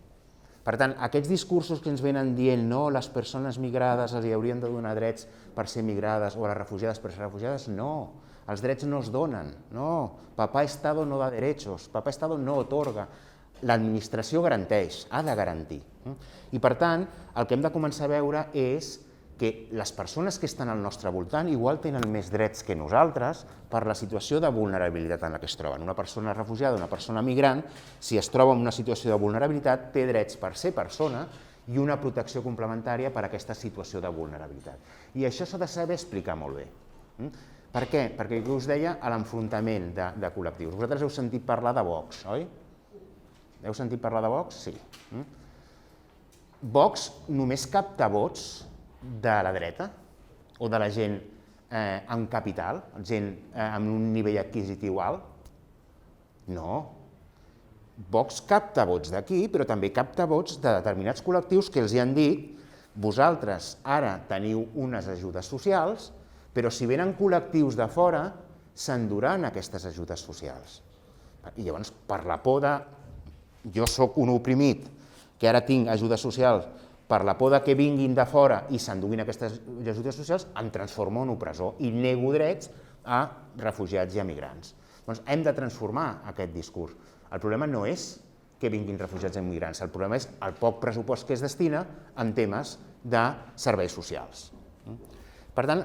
Per tant, aquests discursos que ens venen dient no, les persones migrades els haurien de donar drets per ser migrades o les refugiades per ser refugiades, no. Els drets no es donen, no. Papá Estado no da derechos, papá Estado no otorga. L'administració garanteix, ha de garantir. I per tant, el que hem de començar a veure és que les persones que estan al nostre voltant igual tenen més drets que nosaltres per la situació de vulnerabilitat en la que es troben. Una persona refugiada, una persona migrant, si es troba en una situació de vulnerabilitat, té drets per ser persona i una protecció complementària per a aquesta situació de vulnerabilitat. I això s'ha de saber explicar molt bé. Per què? Perquè us deia l'enfrontament de col·lectius. Vosaltres heu sentit parlar de Vox, oi? Heu sentit parlar de Vox? Sí. Vox només capta vots de la dreta o de la gent amb capital, gent amb un nivell adquisitiu alt? No. Vox capta vots d'aquí, però també capta vots de determinats col·lectius que els han dit vosaltres ara teniu unes ajudes socials, però si venen col·lectius de fora s'enduran aquestes ajudes socials. I llavors, per la por de jo sóc un oprimit que ara tinc ajudes socials, per la por que vinguin de fora i s'enduguin aquestes ajudes socials, em transformo en opressor i nego drets a refugiats i a migrants. Doncs hem de transformar aquest discurs. El problema no és que vinguin refugiats i migrants, el problema és el poc pressupost que es destina en temes de serveis socials. Per tant,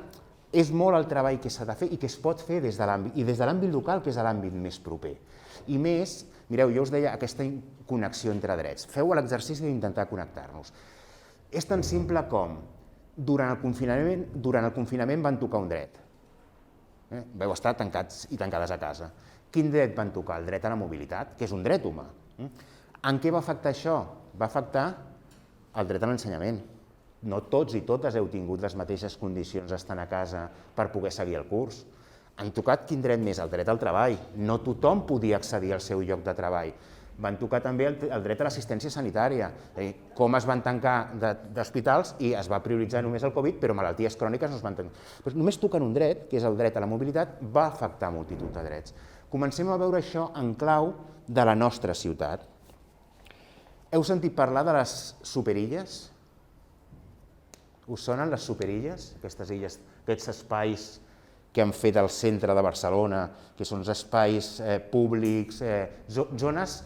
és molt el treball que s'ha de fer i que es pot fer des de l'àmbit local, que és l'àmbit més proper. I més, mireu, jo us deia aquesta connexió entre drets. Feu l'exercici d'intentar connectar-nos. És tan simple com, durant el confinament van tocar un dret. Vau estar tancats i tancades a casa. Quin dret van tocar? El dret a la mobilitat, que és un dret humà. En què va afectar això? Va afectar el dret a l'ensenyament. No tots i totes heu tingut les mateixes condicions d'estar a casa per poder seguir el curs. Han tocat quin dret més? El dret al treball. No tothom podia accedir al seu lloc de treball. Van tocar també el dret a l'assistència sanitària, com es van tancar d'hospitals i es va prioritzar només el Covid, però malalties cròniques no es van tancar. Només tocant un dret, que és el dret a la mobilitat, va afectar multitud de drets. Comencem a veure això en clau de la nostra ciutat. Heu sentit parlar de les superilles? Us sonen les superilles? Aquestes illes, aquests espais que han fet al centre de Barcelona, que són espais públics, zones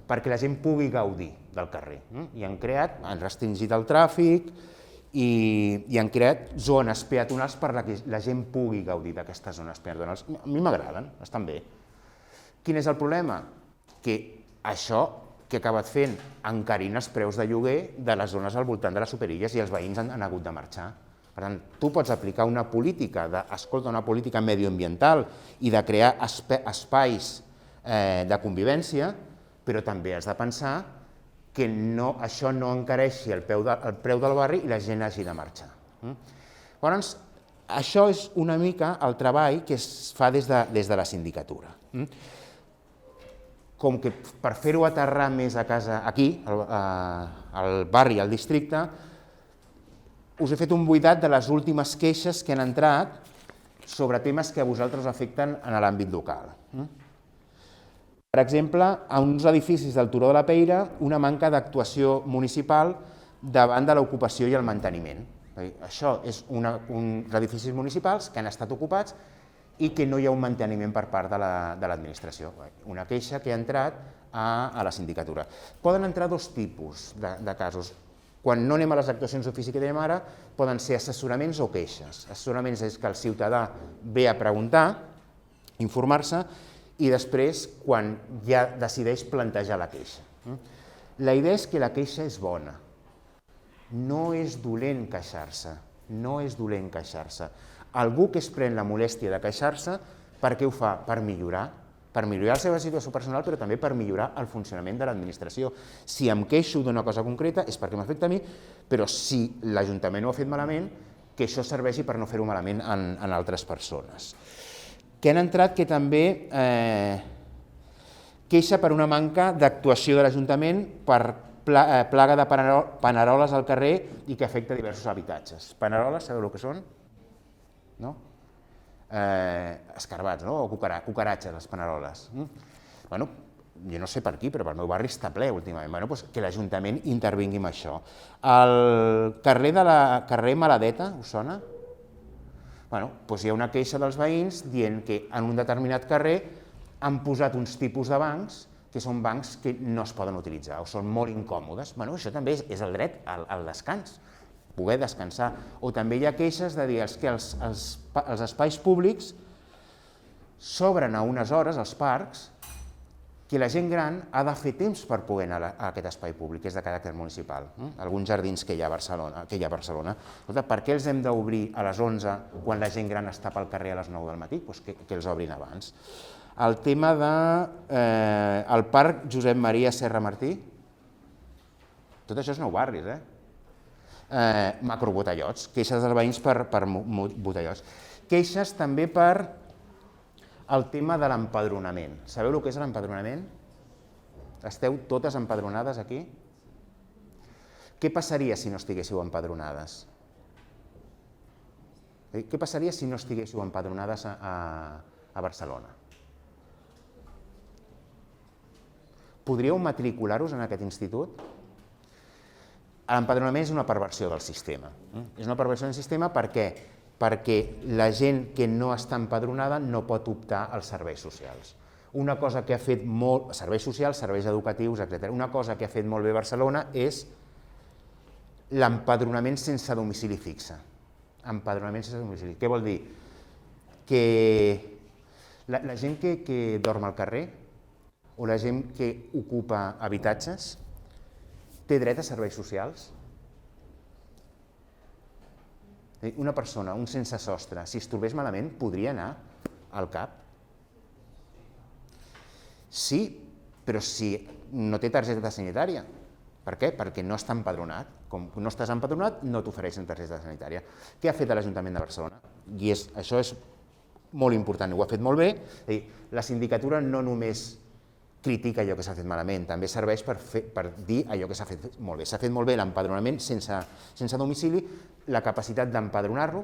perquè la gent pugui gaudir del carrer. I han restringit el tràfic i han creat zones peatonals per la que la gent pugui gaudir d'aquestes zones peatonals. A mi m'agraden, estan bé. Quin és el problema? Que això que ha acabat fent encarint els preus de lloguer de les zones al voltant de les superilles i els veïns han hagut de marxar. Per tant, tu pots aplicar una política una política medioambiental i de crear espais de convivència, però també has de pensar que això no encareixi el preu del barri i la gent hagi de marxar. Llavors, això és una mica el treball que es fa des de la sindicatura. Com que per fer-ho aterrar més a casa aquí, al barri, al districte, us he fet un buidat de les últimes queixes que han entrat sobre temes que a vosaltres us afecten en l'àmbit local. Per exemple, a uns edificis del Turó de la Peira, una manca d'actuació municipal davant de l'ocupació i el manteniment. Això és uns edificis municipals que han estat ocupats i que no hi ha un manteniment per part de l'administració. Una queixa que ha entrat a la sindicatura. Poden entrar dos tipus de casos. Quan no anem a les actuacions d'ofici que tenim ara, poden ser assessoraments o queixes. Assessoraments és que el ciutadà ve a preguntar, informar-se, i després, quan ja decideix plantejar la queixa. La idea és que la queixa és bona. No és dolent queixar-se, no és dolent queixar-se. Algú que es pren la molèstia de queixar-se, per què ho fa? Per millorar la seva situació personal, però també per millorar el funcionament de l'administració. Si em queixo d'una cosa concreta és perquè m'afecta a mi, però si l'Ajuntament ho ha fet malament, que això serveixi per no fer-ho malament en altres persones. Que han entrat que també queixa per una manca d'actuació de l'Ajuntament per plaga de paneroles al carrer i que afecta diversos habitatges. Paneroles, sabeu el que són? No? Escarbats, no? O cucaratges, les paneroles. Bueno, jo no sé per aquí, però pel meu barri està ple últimament. Bueno, doncs que l'Ajuntament intervingui amb això. El carrer Maladeta, us sona? Bueno, doncs hi ha una queixa dels veïns dient que en un determinat carrer han posat uns tipus de bancs que són bancs que no es poden utilitzar o són molt incòmodes. Bueno, això també és el dret al descans, poder descansar. O també hi ha queixes de dir que els espais públics s'obren a unes hores, als parcs, que la gent gran ha de fer temps per poder anar a aquest espai públic, que és de caràcter municipal. Alguns jardins que hi ha a Barcelona. Per què els hem d'obrir a les 11 quan la gent gran està pel carrer a les 9 del matí? Doncs que els obrin abans. El tema del parc Josep Maria Serra Martí, tot això és nou barris, macrobotellots, queixes dels veïns per botellots. Queixes també per el tema de l'empadronament. Sabeu el que és l'empadronament? Esteu totes empadronades aquí? Què passaria si no estiguéssiu empadronades? Què passaria si no estiguéssiu empadronades a Barcelona? Podríeu matricular-vos en aquest institut? L'empadronament és una perversió del sistema. És una perversió del sistema perquè la gent que no està empadronada no pot optar als serveis socials. Una cosa que ha fet molt... serveis socials, serveis educatius, etc. Una cosa que ha fet molt bé Barcelona és l'empadronament sense domicili fixe. Empadronament sense domicili. Què vol dir? Que la gent que dorm al carrer o la gent que ocupa habitatges té dret a serveis socials? Una persona, un sense sostre, si es trobés malament, podria anar al CAP? Sí, però si no té targeta sanitària. Per què? Perquè no està empadronat. Com no estàs empadronat, no t'ofereixen targeta sanitària. Què ha fet l'Ajuntament de Barcelona? I això és molt important, ho ha fet molt bé. La sindicatura no només critica allò que s'ha fet malament, també serveix per dir allò que s'ha fet molt bé. S'ha fet molt bé l'empadronament sense domicili, la capacitat d'empadronar-lo,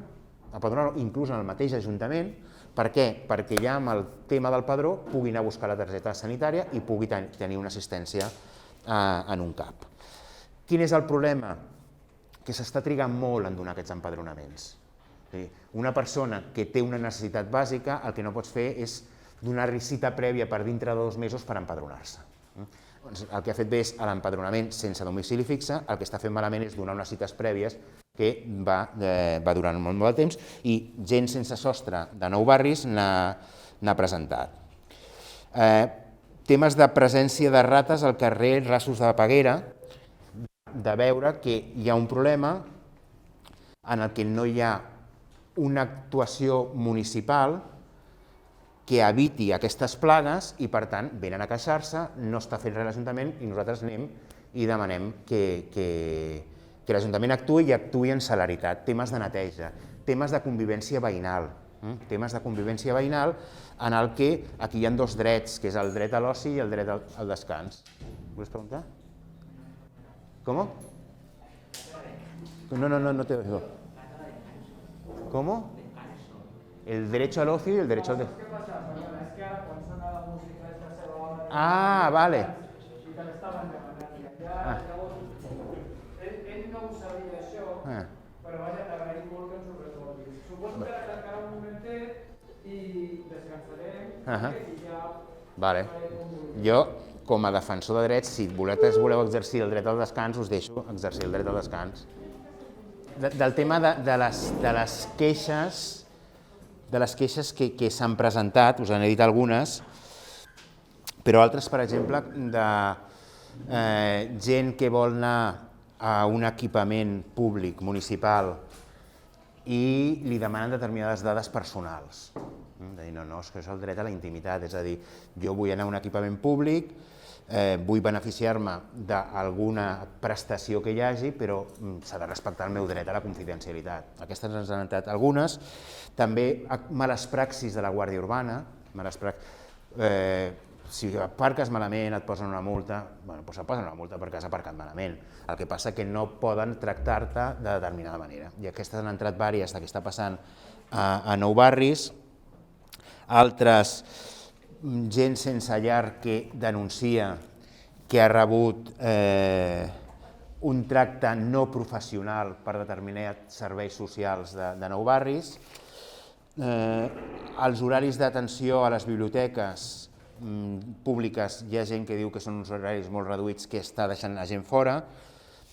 inclús en el mateix Ajuntament. Per què? Perquè ja amb el tema del padró pugui anar a buscar la targeta sanitària i pugui tenir una assistència en un CAP. Quin és el problema? Que s'està trigant molt en donar aquests empadronaments. Una persona que té una necessitat bàsica, el que no pots fer és donar-li cita prèvia per dintre de 2 mesos per empadronar-se. El que ha fet bé és l'empadronament sense domicili fixe, el que està fent malament és donar unes cites prèvies que va durant molt de temps i Gent sense sostre de Nou Barris n'ha presentat. Temes de presència de rates al carrer Rasos de la Peguera, de veure que hi ha un problema en el que no hi ha una actuació municipal que eviti aquestes plagues i, per tant, venen a queixar-se, no està fent res l'Ajuntament i nosaltres anem i demanem que l'Ajuntament actuï i actuï en celeritat. Temes de neteja, temes de convivència veïnal, en el que aquí hi ha dos drets, que és el dret a l'oci i el dret al descans. Vols preguntar? ¿Cómo? No te oigo. ¿Cómo? El derecho al ocio y el derecho al descans. Què passa? Perdona, és que ara quan sona la música és la seva hora de... Ah, vale. I te l'estaven demanant. Ell no ho sabia, això, però vaja, t'agraïm molt que ens ho resolguis. Suposo que ara encara un momentet i descansarem i ja... Vale. Jo, com a defensor de drets, si vosaltres voleu exercir el dret al descans, us deixo exercir el dret al descans. Del tema de les queixes que s'han presentat, us n'he dit algunes, però altres, per exemple, de gent que vol anar a un equipament públic, municipal, i li demanen determinades dades personals. De dir, no, és que és el dret a la intimitat, és a dir, jo vull anar a un equipament públic, vull beneficiar-me d'alguna prestació que hi hagi, però s'ha de respectar el meu dret a la confidencialitat. Aquestes ens han entrat algunes. També males praxis de la Guàrdia Urbana. Si aparques malament et posen una multa, doncs et posen una multa perquè has aparcat malament. El que passa que no poden tractar-te de determinada manera. I aquestes han entrat diverses del que està passant a Nou Barris. Altres, gent sense llar que denuncia que ha rebut un tracte no professional per determinats serveis socials de Nou Barris. Els horaris d'atenció a les biblioteques públiques, hi ha gent que diu que són uns horaris molt reduïts que està deixant la gent fora.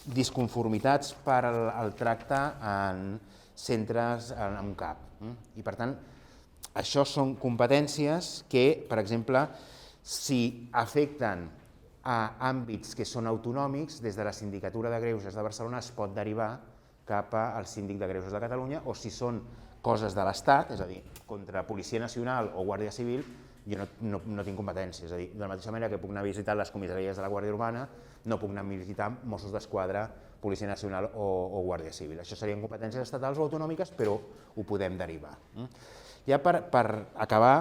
Disconformitats per al tracte en centres amb CAP. I, per tant, això són competències que, per exemple, si afecten a àmbits que són autonòmics, des de la Sindicatura de Greuges de Barcelona es pot derivar cap al Síndic de Greuges de Catalunya, o si són coses de l'Estat, és a dir, contra Policia Nacional o Guàrdia Civil, jo no tinc competències. És a dir, de la mateixa manera que puc anar a visitar les comissaries de la Guàrdia Urbana, no puc anar a visitar Mossos d'Esquadra, Policia Nacional o Guàrdia Civil. Això serien competències estatals o autonòmiques, però ho podem derivar. Ja per acabar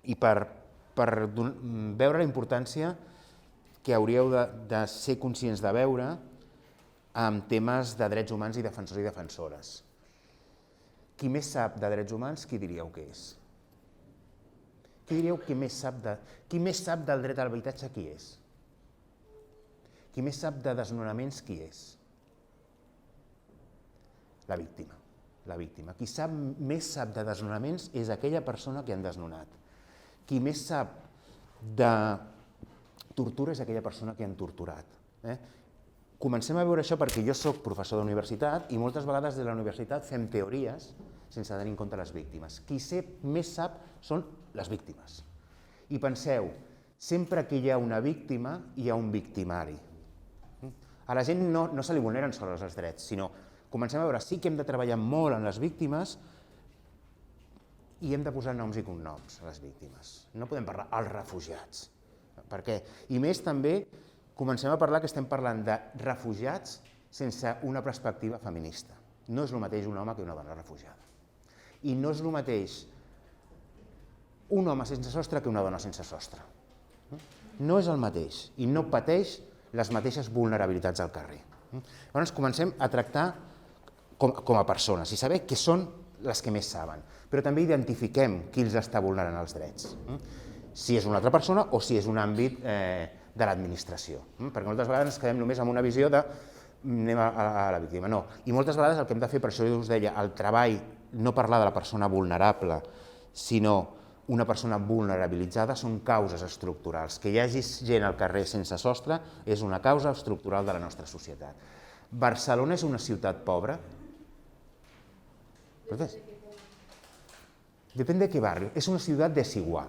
i per veure la importància que hauríeu de ser conscients de veure amb temes de drets humans i defensors i defensores. Qui més sap de drets humans, qui diríeu que és? Qui diríeu que més sap del dret a l'habitatge, qui és? Qui més sap de desnonaments, qui és? La víctima. La víctima. Qui més sap de desnonaments és aquella persona que han desnonat. Qui més sap de tortura és aquella persona que han torturat. Comencem a veure això perquè jo soc professor d'universitat i moltes vegades des de la universitat fem teories sense tenir en compte les víctimes. Qui més sap són les víctimes. I penseu, sempre que hi ha una víctima, hi ha un victimari. A la gent no se li vulneren sols els drets, sinó comencem a veure, sí que hem de treballar molt en les víctimes i hem de posar noms i cognoms a les víctimes. No podem parlar als refugiats. Per què? I més també comencem a parlar que estem parlant de refugiats sense una perspectiva feminista. No és el mateix un home que una dona refugiada. I no és el mateix un home sense sostre que una dona sense sostre. No és el mateix i no pateix les mateixes vulnerabilitats al carrer. Llavors comencem a tractar com a persones i saber que són les que més saben, però també identifiquem qui els està vulnerant els drets. Si és una altra persona o si és un àmbit de l'administració, perquè moltes vegades ens quedem només amb una visió de anem a la víctima. No, i moltes vegades el que hem de fer, per això us deia, el treball, no parlar de la persona vulnerable, sinó una persona vulnerabilitzada, són causes estructurals. Que hi hagi gent al carrer sense sostre és una causa estructural de la nostra societat. Barcelona és una ciutat pobra? Depende de qué barrio. Es una ciudad desigual.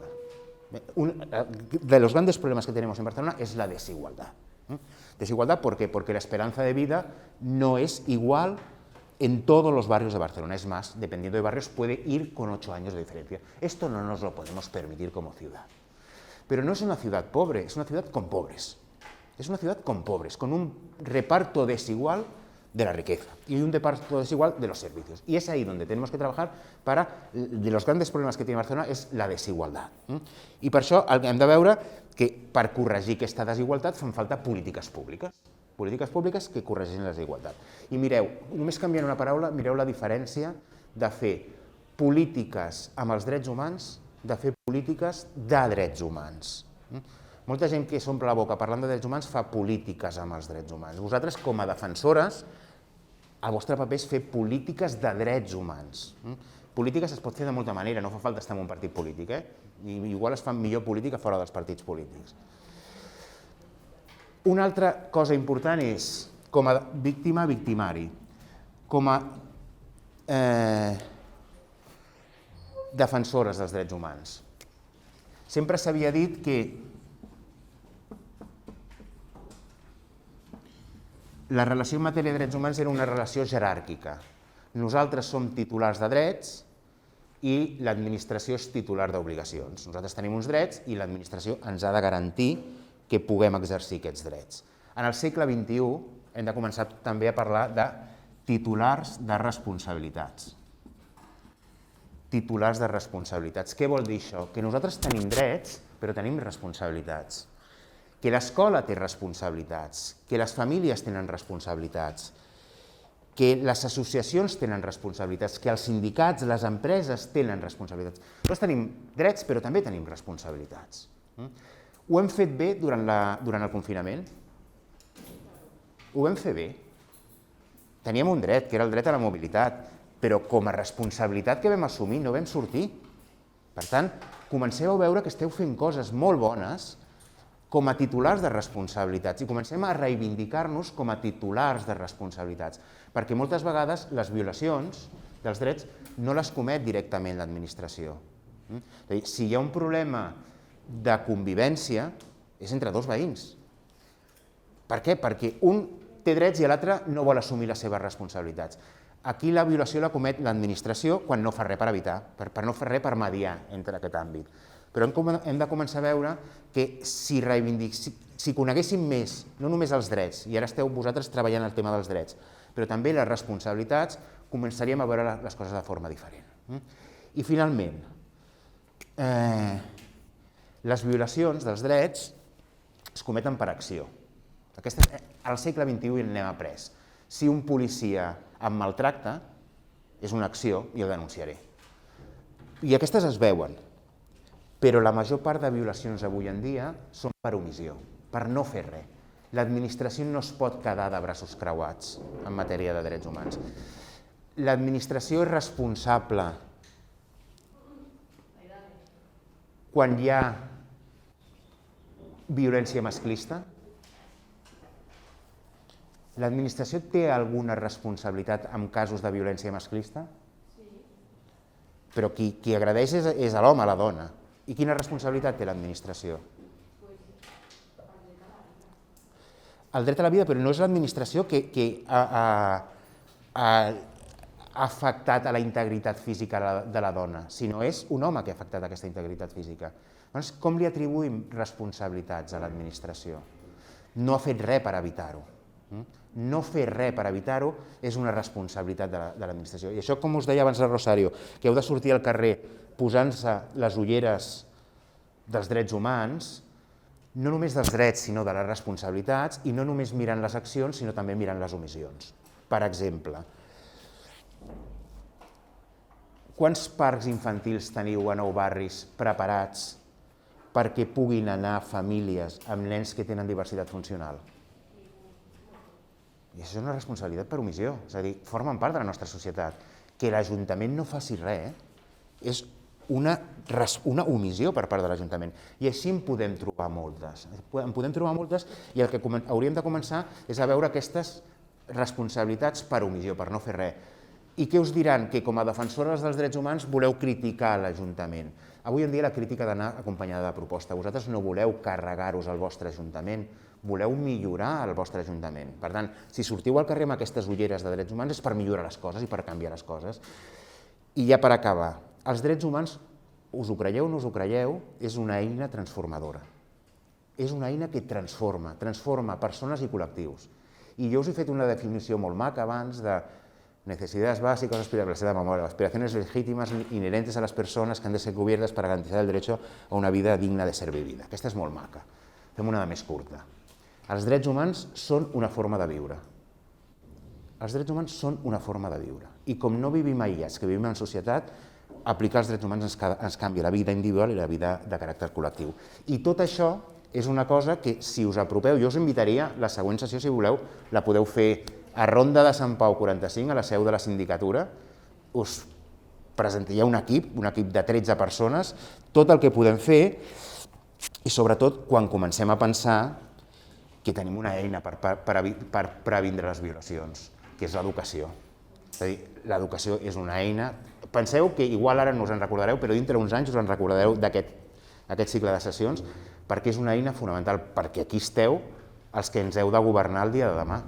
De los grandes problemas que tenemos en Barcelona es la desigualdad. Desigualdad, ¿por qué? Porque la esperanza de vida no es igual en todos los barrios de Barcelona. Es más, dependiendo de barrios, puede ir con 8 años de diferencia. Esto no nos lo podemos permitir como ciudad. Pero no es una ciudad pobre, es una ciudad con pobres. Es una ciudad con pobres, con un reparto desigual de la riqueza y un reparto desigual de los servicios. Y es ahí donde tenemos que trabajar para, de los grandes problemes que té Barcelona és la desigualtat. I per això hem de veure que per corregir aquesta desigualtat fan falta polítiques públiques que corregeixin la desigualtat. I mireu, només canviant una paraula, mireu la diferència de fer polítiques amb els drets humans, de fer polítiques de drets humans. Molta gent que s'omple la boca parlant de drets humans fa polítiques amb els drets humans. Vosaltres, com a defensores, el vostre paper és fer polítiques de drets humans. Polítiques es pot fer de molta manera, no fa falta estar en un partit polític, i igual es fa millor política fora dels partits polítics. Una altra cosa important és, com a víctima, victimari, com a defensores dels drets humans. Sempre s'havia dit que la relació en matèria de drets humans era una relació jeràrquica. Nosaltres som titulars de drets i l'administració és titular d'obligacions. Nosaltres tenim uns drets i l'administració ens ha de garantir que puguem exercir aquests drets. En el segle XXI hem de començar també a parlar de titulars de responsabilitats. Titulars de responsabilitats. Què vol dir això? Que nosaltres tenim drets, però tenim responsabilitats. Que l'escola té responsabilitats, que les famílies tenen responsabilitats, que les associacions tenen responsabilitats, que els sindicats, les empreses tenen responsabilitats. Nosaltres tenim drets, però també tenim responsabilitats. Ho hem fet bé durant el confinament? Ho vam fer bé. Teníem un dret, que era el dret a la mobilitat, però com a responsabilitat que vam assumir no vam sortir. Per tant, comenceu a veure que esteu fent coses molt bones com a titulars de responsabilitats i comencem a reivindicar-nos com a titulars de responsabilitats, perquè moltes vegades les violacions dels drets no les comet directament l'administració. Si hi ha un problema de convivència, és entre dos veïns. Per què? Perquè un té drets i l'altre no vol assumir les seves responsabilitats. Aquí la violació la comet l'administració quan no fa res per evitar, per no fer res per mediar entre aquest àmbit. Però hem de començar a veure que si coneguéssim més, no només els drets, i ara esteu vosaltres treballant el tema dels drets, però també les responsabilitats, començaríem a veure les coses de forma diferent. I finalment, les violacions dels drets es cometen per acció. Al segle XXI n'hem après. Si un policia em maltracta, és una acció i el denunciaré. I aquestes es veuen. Però la major part de violacions avui en dia són per omissió, per no fer res. L'administració no es pot quedar de braços creuats en matèria de drets humans. L'administració és responsable quan hi ha violència masclista. L'administració té alguna responsabilitat en casos de violència masclista? Sí. Però qui agredeix és l'home, la dona. I quina responsabilitat té l'administració? El dret a la vida, però no és l'administració que ha afectat a la integritat física de la dona, sinó és un home que ha afectat aquesta integritat física. Llavors, com li atribuïm responsabilitats a l'administració? No ha fet res per evitar-ho. No fer res per evitar-ho és una responsabilitat de l'administració. I això, com us deia abans la Rosario, que heu de sortir al carrer posant-se les ulleres dels drets humans, no només dels drets, sinó de les responsabilitats, i no només mirant les accions, sinó també mirant les omissions. Per exemple, quants parcs infantils teniu a Nou Barris preparats perquè puguin anar famílies amb nens que tenen diversitat funcional? I això és una responsabilitat per omissió, és a dir, formen part de la nostra societat. Que l'Ajuntament no faci res és una omissió per part de l'Ajuntament. I així en podem trobar moltes. En podem trobar moltes i el que hauríem de començar és a veure aquestes responsabilitats per omissió, per no fer res. I què us diran? Que com a defensores dels drets humans voleu criticar l'Ajuntament. Avui en dia la crítica ha d'anar acompanyada de proposta. Vosaltres no voleu carregar-vos al vostre Ajuntament, voleu millorar el vostre Ajuntament. Per tant, si sortiu al carrer amb aquestes ulleres de drets humans és per millorar les coses i per canviar les coses. I ja per acabar, els drets humans, us ho creieu o no us ho creieu, és una eina transformadora. És una eina que transforma persones i col·lectius. I jo us he fet una definició molt maca abans de necesidades básicas, la seva memòria, aspiraciones legítimas inherentes a las personas que han de ser cubiertas para garantizar el derecho a una vida digna de ser vivida. Aquesta és molt maca. Fem una de més curta. Els drets humans són una forma de viure. Els drets humans són una forma de viure. I com no vivim aïllats, que vivim en societat, aplicar els drets humans ens canvia la vida individual i la vida de caràcter col·lectiu. I tot això és una cosa que, si us apropeu, jo us invitaria, la següent sessió, si voleu, la podeu fer a Ronda de Sant Pau 45, a la seu de la sindicatura, us presentaria un equip de 13 persones, tot el que podem fer, i sobretot quan comencem a pensar que tenim una eina per previndre les violacions, que és l'educació. És a dir, l'educació és una eina. Penseu que igual ara no us en recordareu, però dintre d'uns anys us en recordareu d'aquest cicle de sessions, perquè és una eina fonamental, perquè aquí esteu els que ens heu de governar el dia de demà.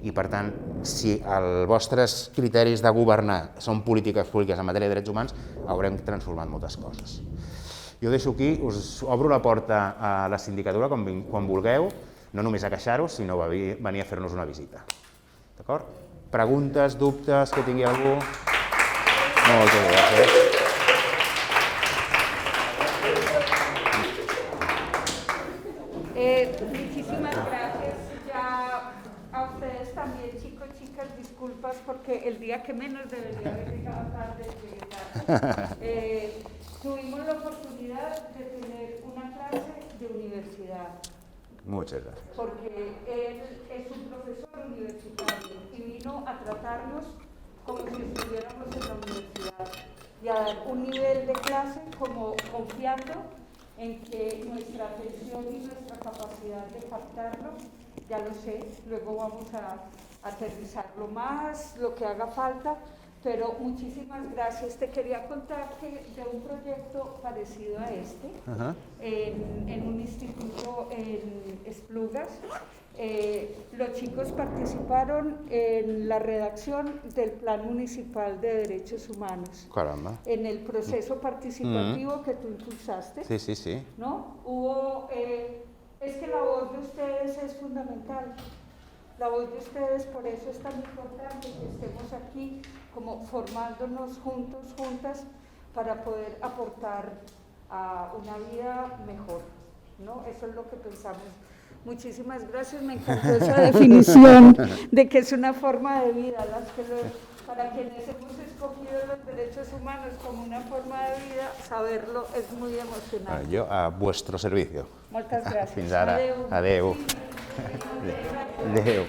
I per tant, si els vostres criteris de governar són polítiques públiques en matèria de drets humans, haurem transformat moltes coses. Jo deixo aquí, us obro la porta a la sindicatura quan vulgueu, no només a queixar-vos, sinó a venir a fer-nos una visita. D'acord? Preguntes, dubtes, que tingui algú? Moltes gràcies. Muchísimas gracias. Ya a ustedes también, chicos, chicas, disculpas porque el día que menos debería haber llegado tarde, tuvimos la oportunidad de tener una clase de universidad. Muchas gracias. Porque él es un profesor universitario y vino a tratarnos como si estuviéramos en la universidad y a dar un nivel de clase como confiando en que nuestra atención y nuestra capacidad de captarlo, ya lo sé, luego vamos a aterrizarlo más, lo que haga falta, pero muchísimas gracias. Te quería contar que de un proyecto parecido a este, en un instituto en Esplugas, los chicos participaron en la redacción del Plan Municipal de Derechos Humanos. Caramba. En el proceso participativo que tú impulsaste. Sí. ¿No? Es que la voz de ustedes es fundamental. La voz de ustedes, por eso es tan importante que estemos aquí como formándonos juntos, juntas, para poder aportar a una vida mejor, ¿no? Eso es lo que pensamos. Muchísimas gracias, me encantó esa definición de que es una forma de vida, para quienes hemos escogido los derechos humanos como una forma de vida, saberlo es muy emocionante. Jo a vuestro servicio. Moltes gràcies. Fins ara. Adéu. Adéu.